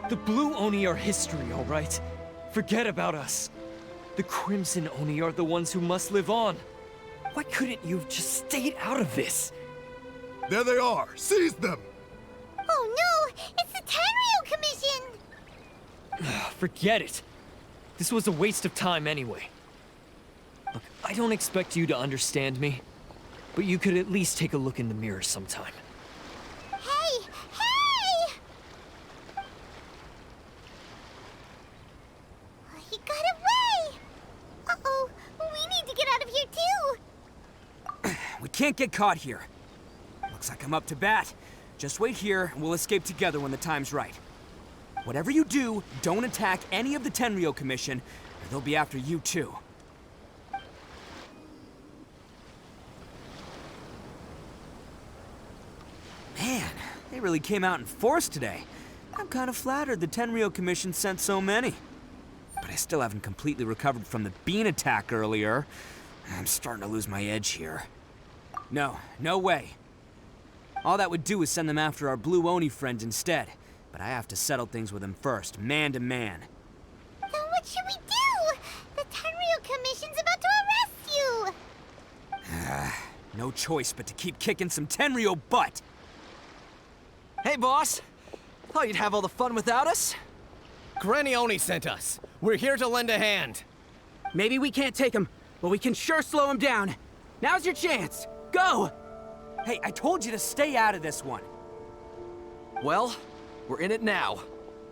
The Blue Oni are history, all right? Forget about us. The Crimson Oni are the ones who must live on. Why couldn't you have just stayed out of this? There they are! Seize them! Oh no! It's the Tenryo Commission! Forget it. This was a waste of time anyway. Look, I don't expect you to understand me, but you could at least take a look in the mirror sometime. Hey! Hey! He got away! Uh-oh, we need to get out of here too! We can't get caught here. Looks like I'm up to bat. Just wait here, and we'll escape together when the time's right. Whatever you do, don't attack any of the Tenryo Commission, or they'll be after you too. Man, they really came out in force today. I'm kind of flattered the Tenryo Commission sent so many. But I still haven't completely recovered from the bean attack earlier. I'm starting to lose my edge here. No way. All that would do is send them after our Blue Oni friend instead. But I have to settle things with him first, man to man. Then what should we do? The Tenryu Commission's about to arrest you! No choice but to keep kicking some Tenryu butt. Hey, boss. Thought you'd have all the fun without us? Granny Oni sent us. We're here to lend a hand. Maybe we can't take him, but we can sure slow him down. Now's your chance. Go! Hey, I told you to stay out of this one. Well, we're in it now.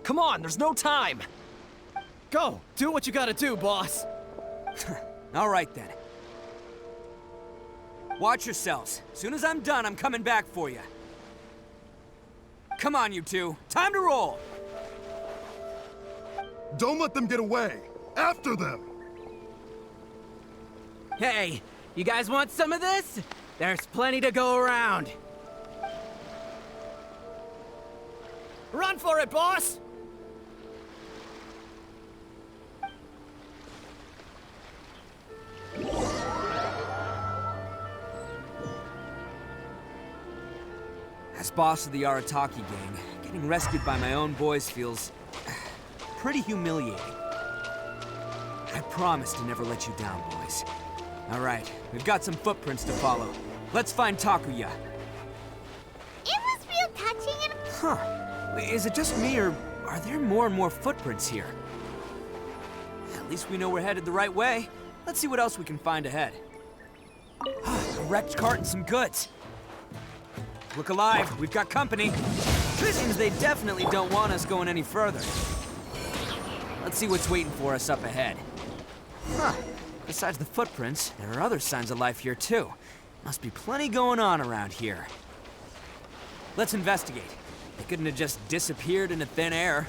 Come on, there's no time. Go, do what you gotta do, boss. All right, then. Watch yourselves. Soon as I'm done, I'm coming back for you. Come on, you two. Time to roll! Don't let them get away! After them! Hey, you guys want some of this? There's plenty to go around. Run for it, boss! As boss of the Arataki gang, getting rescued by my own boys feels pretty humiliating. I promise to never let you down, boys. All right, we've got some footprints to follow. Let's find Takuya. It was real touching and... Huh. Is it just me, or are there more and more footprints here? At least we know we're headed the right way. Let's see what else we can find ahead. A wrecked cart and some goods. Look alive, we've got company. Seems they definitely don't want us going any further. Let's see what's waiting for us up ahead. Huh. Besides the footprints, there are other signs of life here too. Must be plenty going on around here. Let's investigate. They couldn't have just disappeared into thin air.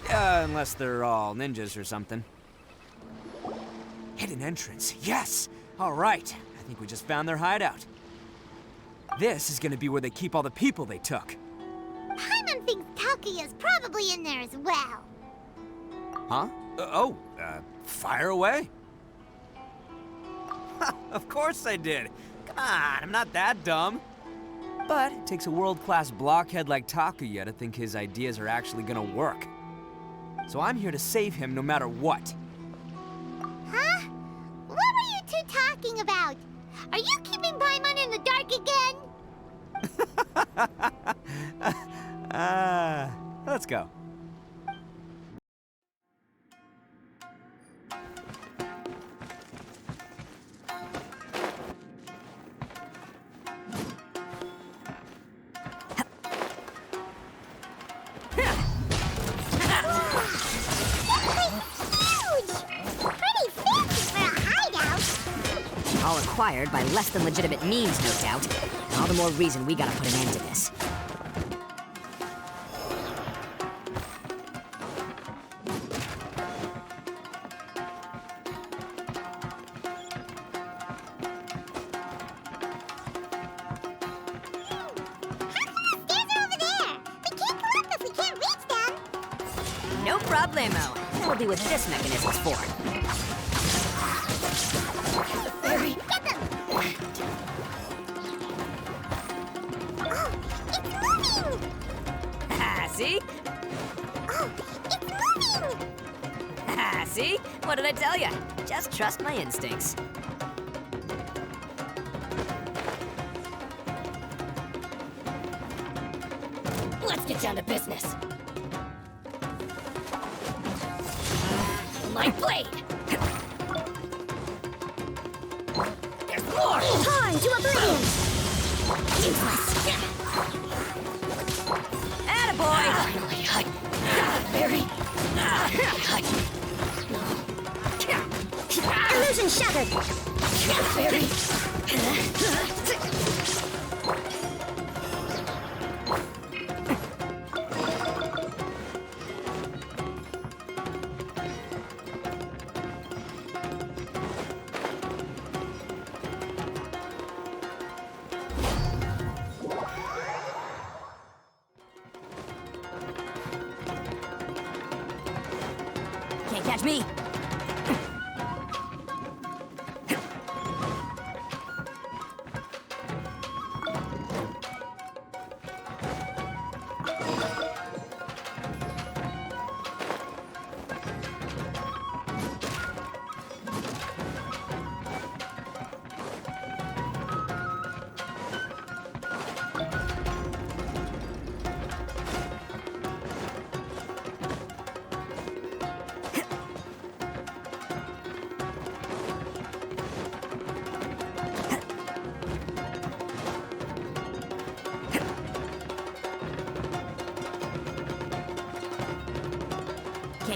Unless they're all ninjas or something. Hidden entrance, yes! All right, I think we just found their hideout. This is gonna be where they keep all the people they took. Paimon thinks Takuya's probably in there as well. Huh? Fire away. Of course I did. Come on, I'm not that dumb. But it takes a world-class blockhead like Takuya to think his ideas are actually gonna work. So I'm here to save him no matter what. Huh? What were you two talking about? Are you keeping Paimon in the dark again? Let's go. All acquired by less than legitimate means, no doubt. All the more reason we gotta put an end to this. No problemo. That'll be what this mechanism's for. Get them! Oh, it's moving! See? Oh, it's moving! See? What did I tell ya? Just trust my instincts. Let's get down to business. Light blade! There's more! Time to oblivion! Useless! Attaboy! Very... Illusion shattered! Very... Can't catch me.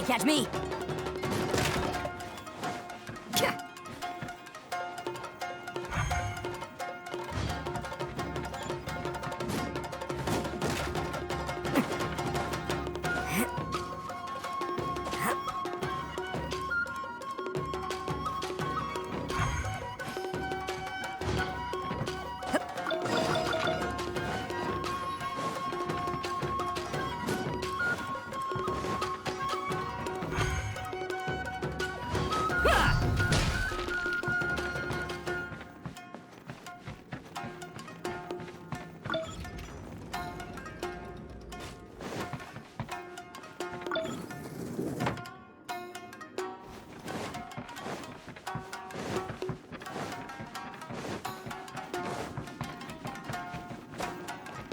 Can't catch me!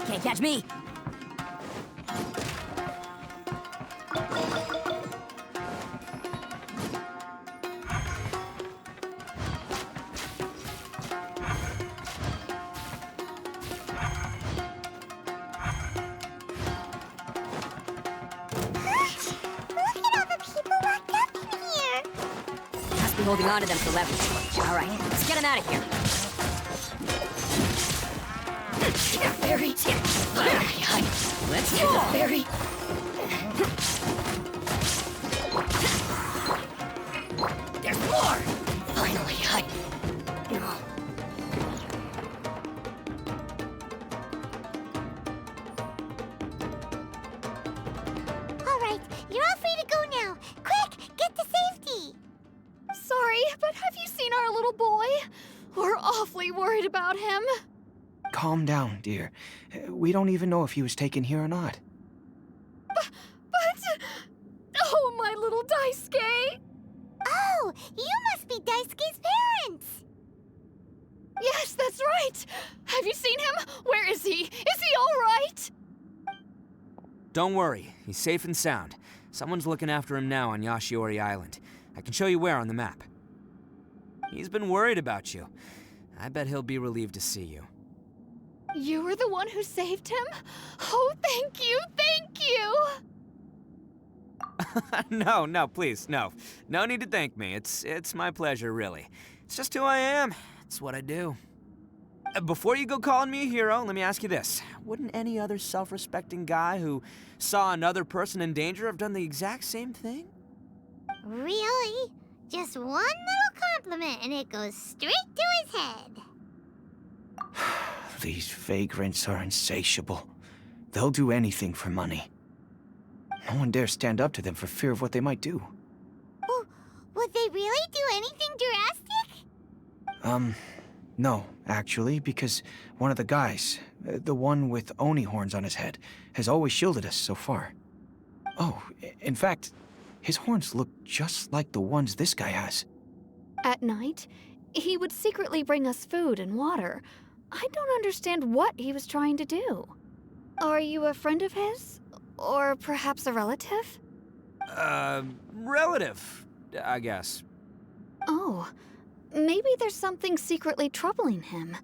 Can't catch me! Must be holding on to them for leverage. All right, let's get them out of here. Fairy. Let's There's a fairy. There's more! Finally, All right, you're all free to go now. Quick, get to safety. Sorry, but have you seen our little boy? We're awfully worried about him. Calm down, dear. We don't even know if he was taken here or not. But... Oh, my little Daisuke! Oh, you must be Daisuke's parents. Yes, that's right! Have you seen him? Where is he? Is he all right? Don't worry, he's safe and sound. Someone's looking after him now on Yashiori Island. I can show you where on the map. He's been worried about you. I bet he'll be relieved to see you. You were the one who saved him? Oh, thank you, thank you! No, please, no. No need to thank me. It's my pleasure, really. It's just who I am. It's what I do. Before you go calling me a hero, let me ask you this. Wouldn't any other self-respecting guy who saw another person in danger have done the exact same thing? Really? Just one little compliment and it goes straight to his head. These vagrants are insatiable. They'll do anything for money. No one dares stand up to them for fear of what they might do. Well, would they really do anything drastic? No, actually, because one of the guys, the one with Oni horns on his head, has always shielded us so far. Oh, in fact, his horns look just like the ones this guy has. At night, he would secretly bring us food and water. I don't understand what he was trying to do. Are you a friend of his? Or perhaps a relative? Relative, I guess. Oh, maybe there's something secretly troubling him.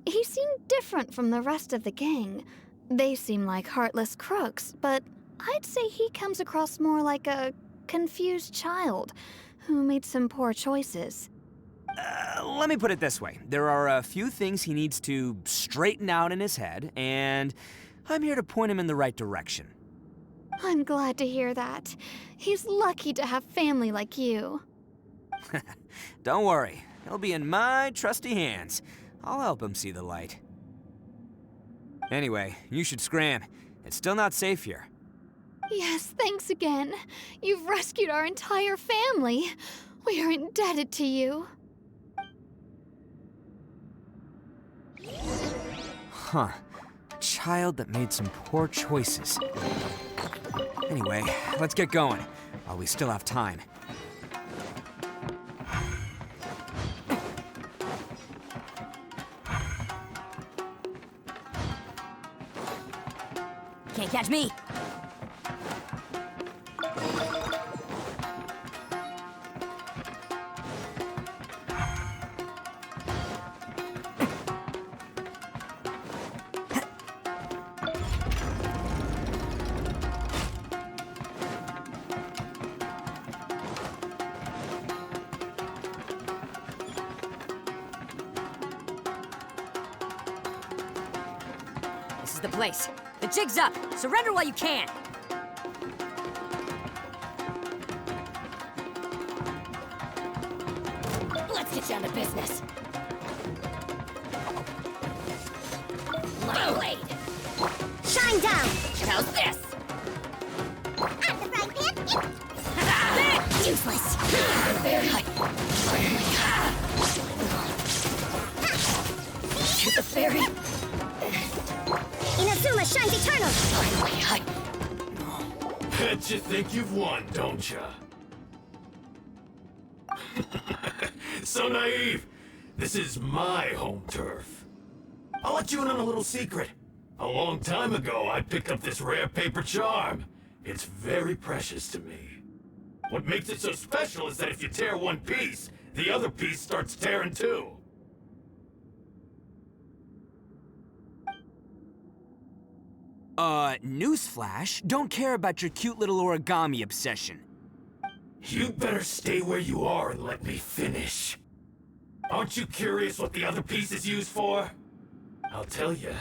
He seemed different from the rest of the gang. They seem like heartless crooks, but I'd say he comes across more like a confused child who made some poor choices. Let me put it this way. There are a few things he needs to straighten out in his head, and I'm here to point him in the right direction. I'm glad to hear that. He's lucky to have family like you. Don't worry. He'll be in my trusty hands. I'll help him see the light. Anyway, you should scram. It's still not safe here. Yes, thanks again. You've rescued our entire family. We are indebted to you. Huh. A child that made some poor choices. Anyway, let's get going, while we still have time. Can't catch me! the place. The jig's up. Surrender while you can. Let's get down to business. Light blade. Shine down! How's this? At the frying pan! Useless. Get the fairy. Inazuma shines eternal! Bet you think you've won, don't ya? So naive. This is my home turf. I'll let you in on a little secret. A long time ago, I picked up this rare paper charm. It's very precious to me. What makes it so special is that if you tear one piece, the other piece starts tearing too. Newsflash, don't care about your cute little origami obsession. You better stay where you are and let me finish. Aren't you curious what the other piece is used for? I'll tell you.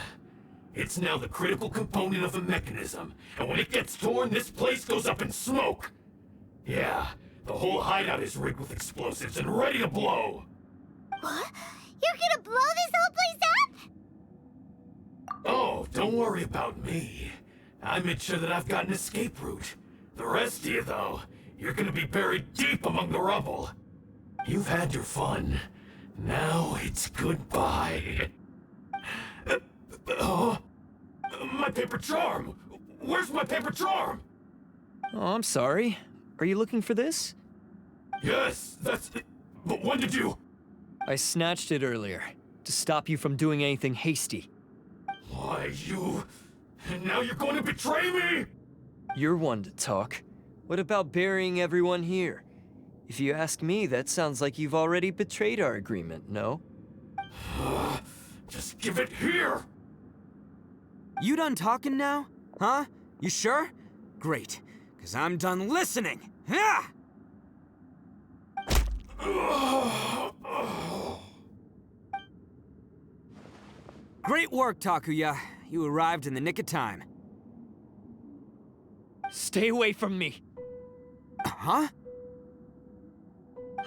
It's now the critical component of a mechanism, and when it gets torn, this place goes up in smoke. Yeah, the whole hideout is rigged with explosives and ready to blow. What? You're gonna blow this whole place up? Oh, don't worry about me. I made sure that I've got an escape route. The rest of you, though, you're gonna be buried deep among the rubble. You've had your fun. Now it's goodbye. My paper charm! Where's my paper charm? Oh, I'm sorry. Are you looking for this? Yes, that's... But when did you... I snatched it earlier, to stop you from doing anything hasty. Why, you... And now you're going to betray me? You're one to talk. What about burying everyone here? If you ask me, that sounds like you've already betrayed our agreement, no? Just give it here! You done talking now? Huh? You sure? Great, because I'm done listening. Ha! Great work, Takuya. You arrived in the nick of time. Stay away from me. Huh?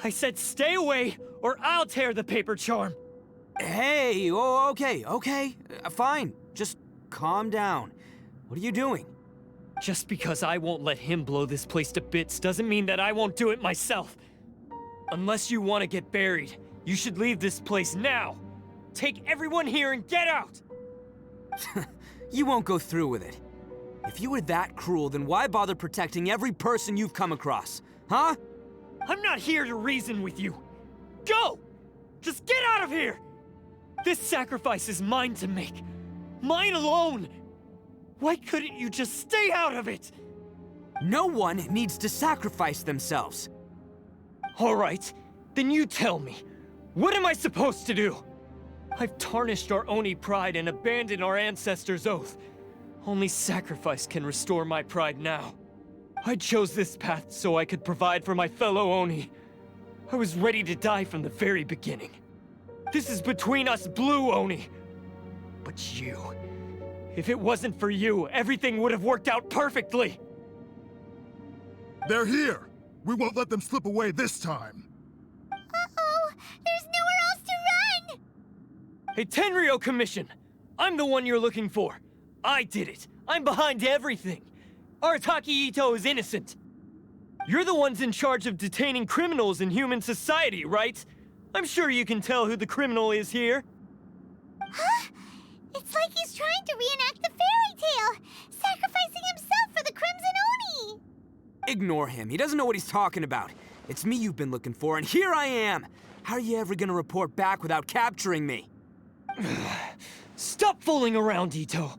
I said stay away, or I'll tear the paper charm. Hey, oh, okay. Fine. Just calm down. What are you doing? Just because I won't let him blow this place to bits doesn't mean that I won't do it myself. Unless you want to get buried, you should leave this place now. Take everyone here and get out! You won't go through with it. If you were that cruel, then why bother protecting every person you've come across? Huh? I'm not here to reason with you. Go! Just get out of here! This sacrifice is mine to make. Mine alone! Why couldn't you just stay out of it? No one needs to sacrifice themselves. All right, then you tell me. What am I supposed to do? I've tarnished our Oni pride and abandoned our ancestors' oath. Only sacrifice can restore my pride now. I chose this path so I could provide for my fellow Oni. I was ready to die from the very beginning. This is between us Blue Oni. But you... If it wasn't for you, everything would have worked out perfectly! They're here! We won't let them slip away this time! Uh-oh! There's nowhere else to run! Hey, Tenryo Commission! I'm the one you're looking for. I did it. I'm behind everything. Arataki Itto is innocent. You're the ones in charge of detaining criminals in human society, right? I'm sure you can tell who the criminal is here. Huh? It's like he's trying to reenact the fairy tale, sacrificing himself for the Crimson Oni! Ignore him. He doesn't know what he's talking about. It's me you've been looking for, and here I am! How are you ever gonna report back without capturing me? Stop fooling around, Itto!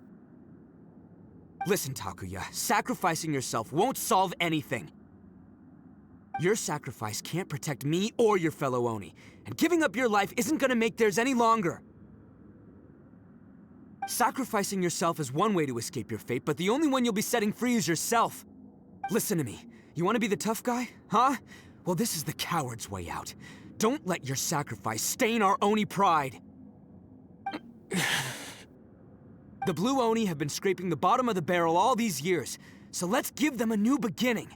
Listen, Takuya, sacrificing yourself won't solve anything. Your sacrifice can't protect me or your fellow Oni, and giving up your life isn't gonna make theirs any longer. Sacrificing yourself is one way to escape your fate, but the only one you'll be setting free is yourself. Listen to me. You want to be the tough guy? Huh? Well, this is the coward's way out. Don't let your sacrifice stain our Oni pride. The Blue Oni have been scraping the bottom of the barrel all these years, so let's give them a new beginning.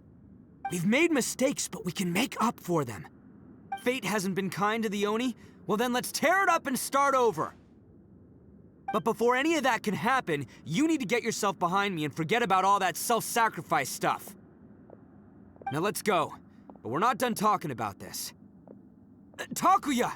We've made mistakes, but we can make up for them. Fate hasn't been kind to the Oni? Well then let's tear it up and start over. But before any of that can happen, you need to get yourself behind me and forget about all that self-sacrifice stuff. Now let's go. But we're not done talking about this. Takuya!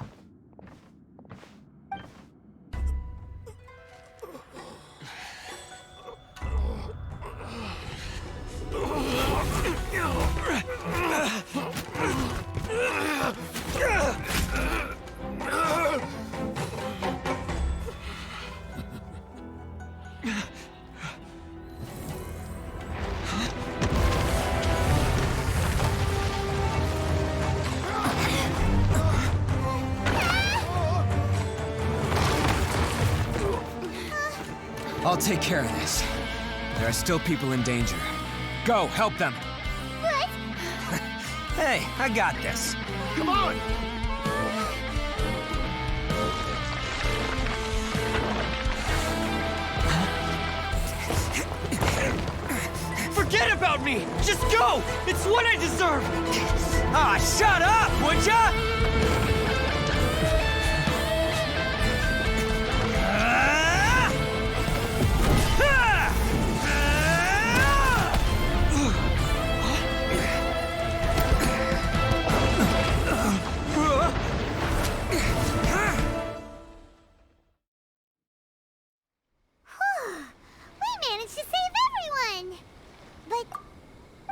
I'll take care of this. There are still people in danger. Go, help them. What? Hey, I got this. Come on! Forget about me! Just go! It's what I deserve! Ah, shut up, would ya? We managed to save everyone! But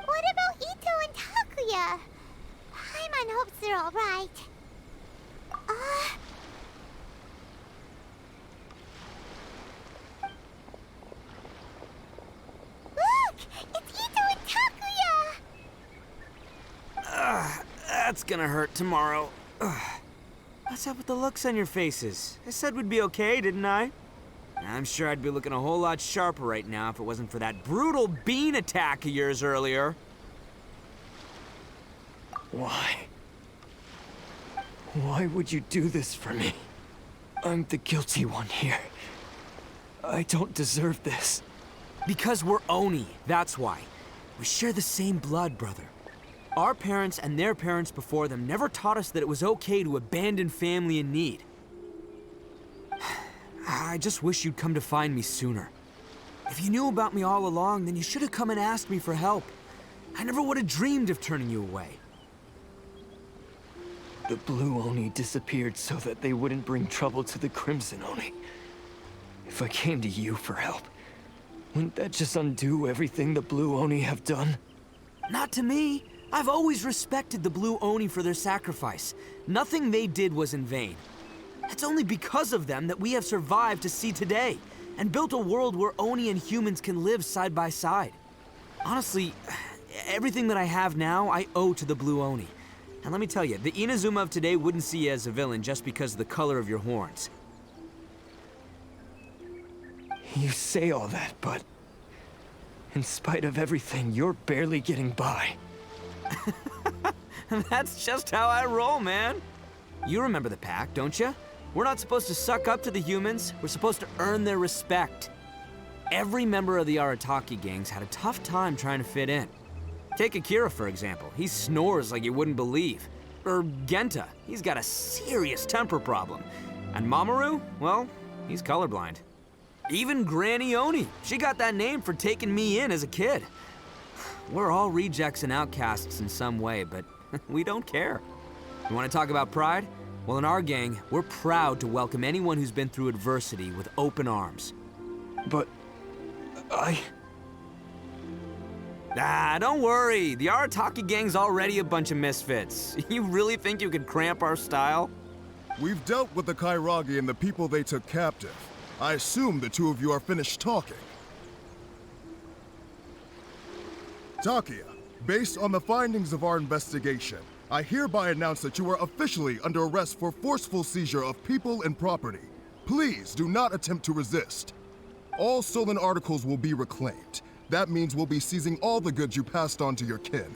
what about Itto and Takuya? Paimon hopes they're alright. Look! It's Itto and Takuya! That's gonna hurt tomorrow. What's up with the looks on your faces? I said we'd be okay, didn't I? I'm sure I'd be looking a whole lot sharper right now if it wasn't for that brutal bean attack of yours earlier. Why? Why would you do this for me? I'm the guilty one here. I don't deserve this. Because we're Oni, that's why. We share the same blood, brother. Our parents and their parents before them never taught us that it was okay to abandon family in need. I just wish you'd come to find me sooner. If you knew about me all along, then you should have come and asked me for help. I never would have dreamed of turning you away. The Blue Oni disappeared so that they wouldn't bring trouble to the Crimson Oni. If I came to you for help, wouldn't that just undo everything the Blue Oni have done? Not to me. I've always respected the Blue Oni for their sacrifice. Nothing they did was in vain. It's only because of them that we have survived to see today, and built a world where Oni and humans can live side by side. Honestly, everything that I have now, I owe to the Blue Oni. And let me tell you, the Inazuma of today wouldn't see you as a villain just because of the color of your horns. You say all that, but in spite of everything, you're barely getting by. That's just how I roll, man. You remember the pact, don't you? We're not supposed to suck up to the humans. We're supposed to earn their respect. Every member of the Arataki gangs had a tough time trying to fit in. Take Akira, for example. He snores like you wouldn't believe. Or Genta. He's got a serious temper problem. And Mamoru, well, he's colorblind. Even Granny Oni. She got that name for taking me in as a kid. We're all rejects and outcasts in some way, but we don't care. You want to talk about pride? Well, in our gang, we're proud to welcome anyone who's been through adversity with open arms. But don't worry. The Arataki gang's already a bunch of misfits. You really think you could cramp our style? We've dealt with the Kairagi and the people they took captive. I assume the two of you are finished talking. Takuya, based on the findings of our investigation, I hereby announce that you are officially under arrest for forceful seizure of people and property. Please do not attempt to resist. All stolen articles will be reclaimed. That means we'll be seizing all the goods you passed on to your kin.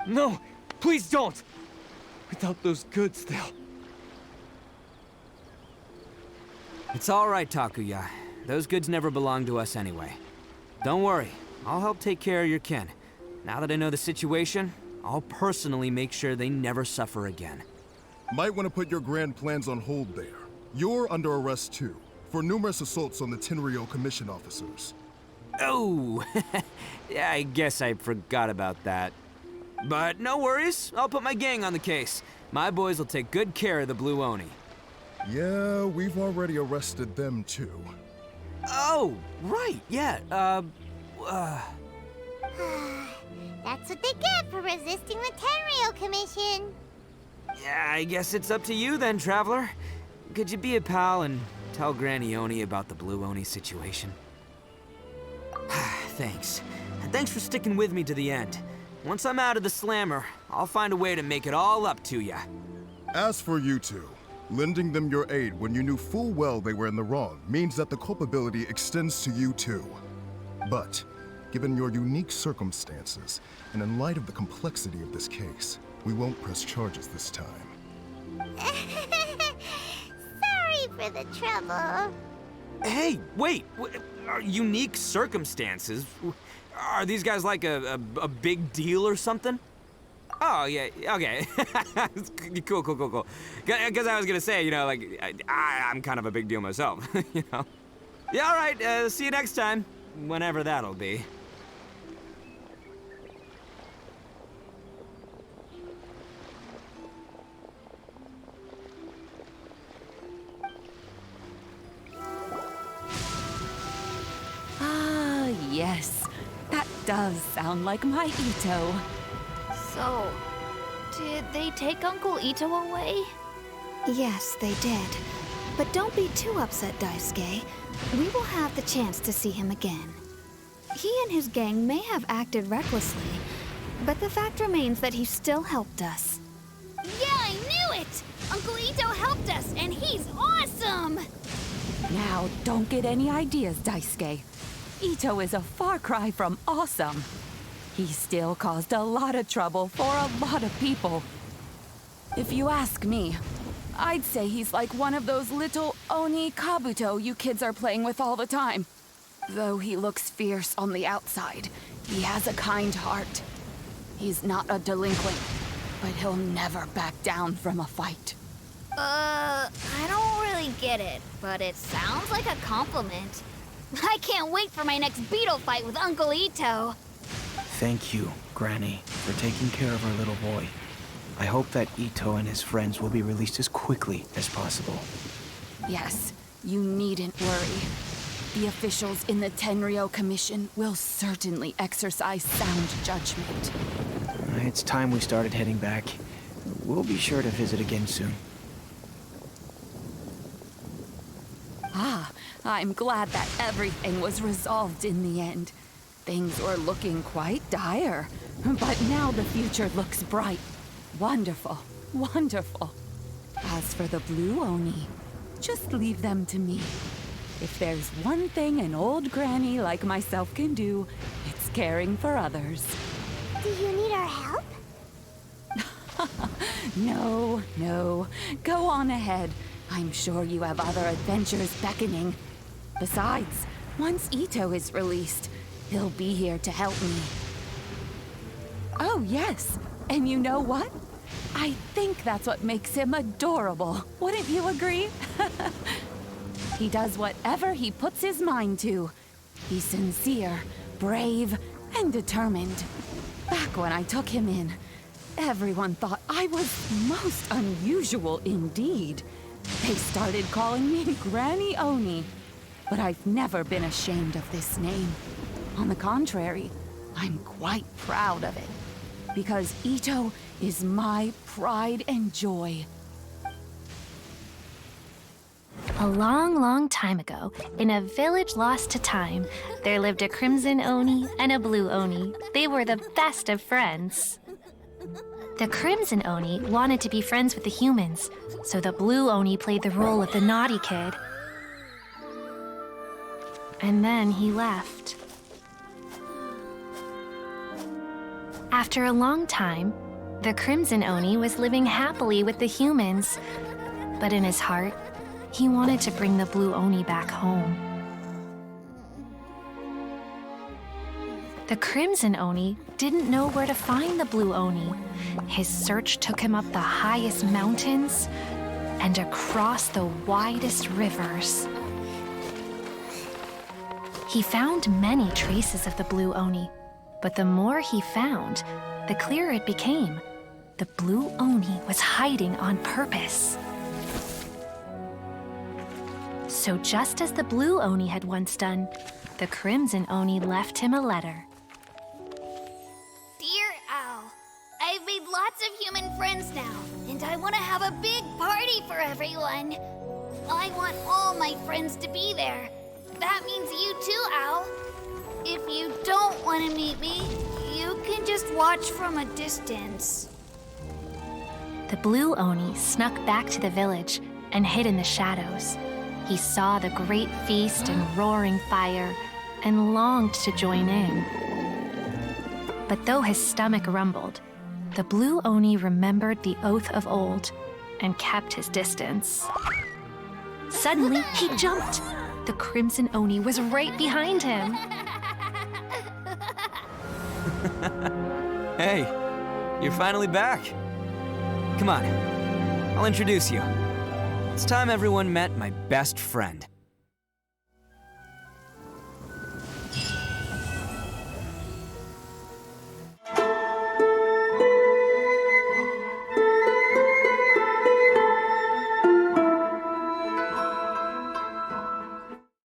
No, please don't! Without those goods, they'll... It's all right, Takuya. Those goods never belonged to us anyway. Don't worry, I'll help take care of your kin. Now that I know the situation, I'll personally make sure they never suffer again. Might want to put your grand plans on hold there. You're under arrest too, for numerous assaults on the Tenryou Commission officers. Oh, yeah, I guess I forgot about that. But no worries, I'll put my gang on the case. My boys will take good care of the Blue Oni. Yeah, we've already arrested them too. Oh, right, yeah, That's what they get for resisting the Tenryou Commission. Yeah, I guess it's up to you then, Traveler. Could you be a pal and tell Granny Oni about the Blue Oni situation? Thanks. And thanks for sticking with me to the end. Once I'm out of the slammer, I'll find a way to make it all up to ya. As for you two, lending them your aid when you knew full well they were in the wrong means that the culpability extends to you too. But, given your unique circumstances, and in light of the complexity of this case, we won't press charges this time. Sorry for the trouble. Hey, wait! Unique circumstances? Are these guys like a big deal or something? Oh, yeah, okay. Cool. Because I was gonna say, you know, like, I'm kind of a big deal myself, you know? Yeah, all right, see you next time. Whenever that'll be. Ah, yes. That does sound like my Itto. So, did they take Uncle Itto away? Yes, they did. But don't be too upset, Daisuke. We will have the chance to see him again. He and his gang may have acted recklessly, but the fact remains that he still helped us. Yeah, I knew it! Uncle Itto helped us, and he's awesome! Now, don't get any ideas, Daisuke. Itto is a far cry from awesome. He still caused a lot of trouble for a lot of people. If you ask me, I'd say he's like one of those little Oni Kabuto you kids are playing with all the time. Though he looks fierce on the outside, he has a kind heart. He's not a delinquent, but he'll never back down from a fight. I don't really get it, but it sounds like a compliment. I can't wait for my next beetle fight with Uncle Itto. Thank you, Granny, for taking care of our little boy. I hope that Itto and his friends will be released as quickly as possible. Yes, you needn't worry. The officials in the Tenryou Commission will certainly exercise sound judgment. It's time we started heading back. We'll be sure to visit again soon. Ah, I'm glad that everything was resolved in the end. Things were looking quite dire, but now the future looks bright. Wonderful, wonderful. As for the Blue Oni, just leave them to me. If there's one thing an old granny like myself can do, it's caring for others. Do you need our help? No. Go on ahead. I'm sure you have other adventures beckoning. Besides, once Itto is released, he'll be here to help me. Oh, yes. And you know what? I think that's what makes him adorable. Wouldn't you agree? He does whatever he puts his mind to. He's sincere, brave, and determined. Back when I took him in, everyone thought I was most unusual indeed. They started calling me Granny Oni, but I've never been ashamed of this name. On the contrary, I'm quite proud of it, because Itto is my pride and joy. A long time ago, in a village lost to time, there lived a Crimson Oni and a Blue Oni. They were the best of friends. The Crimson Oni wanted to be friends with the humans, so the Blue Oni played the role of the naughty kid. And then he left. After a long time, the Crimson Oni was living happily with the humans, but in his heart, he wanted to bring the Blue Oni back home. The Crimson Oni didn't know where to find the Blue Oni. His search took him up the highest mountains and across the widest rivers. He found many traces of the Blue Oni, but the more he found, the clearer it became. The Blue Oni was hiding on purpose. So just as the Blue Oni had once done, the Crimson Oni left him a letter. Dear Owl, I've made lots of human friends now, and I want to have a big party for everyone. I want all my friends to be there. That means you too, Owl. If you don't want to meet me, you can just watch from a distance. The Blue Oni snuck back to the village and hid in the shadows. He saw the great feast and roaring fire and longed to join in. But though his stomach rumbled, the Blue Oni remembered the oath of old and kept his distance. Suddenly, he jumped. The Crimson Oni was right behind him. Hey, you're finally back. Come on, I'll introduce you. It's time everyone met my best friend.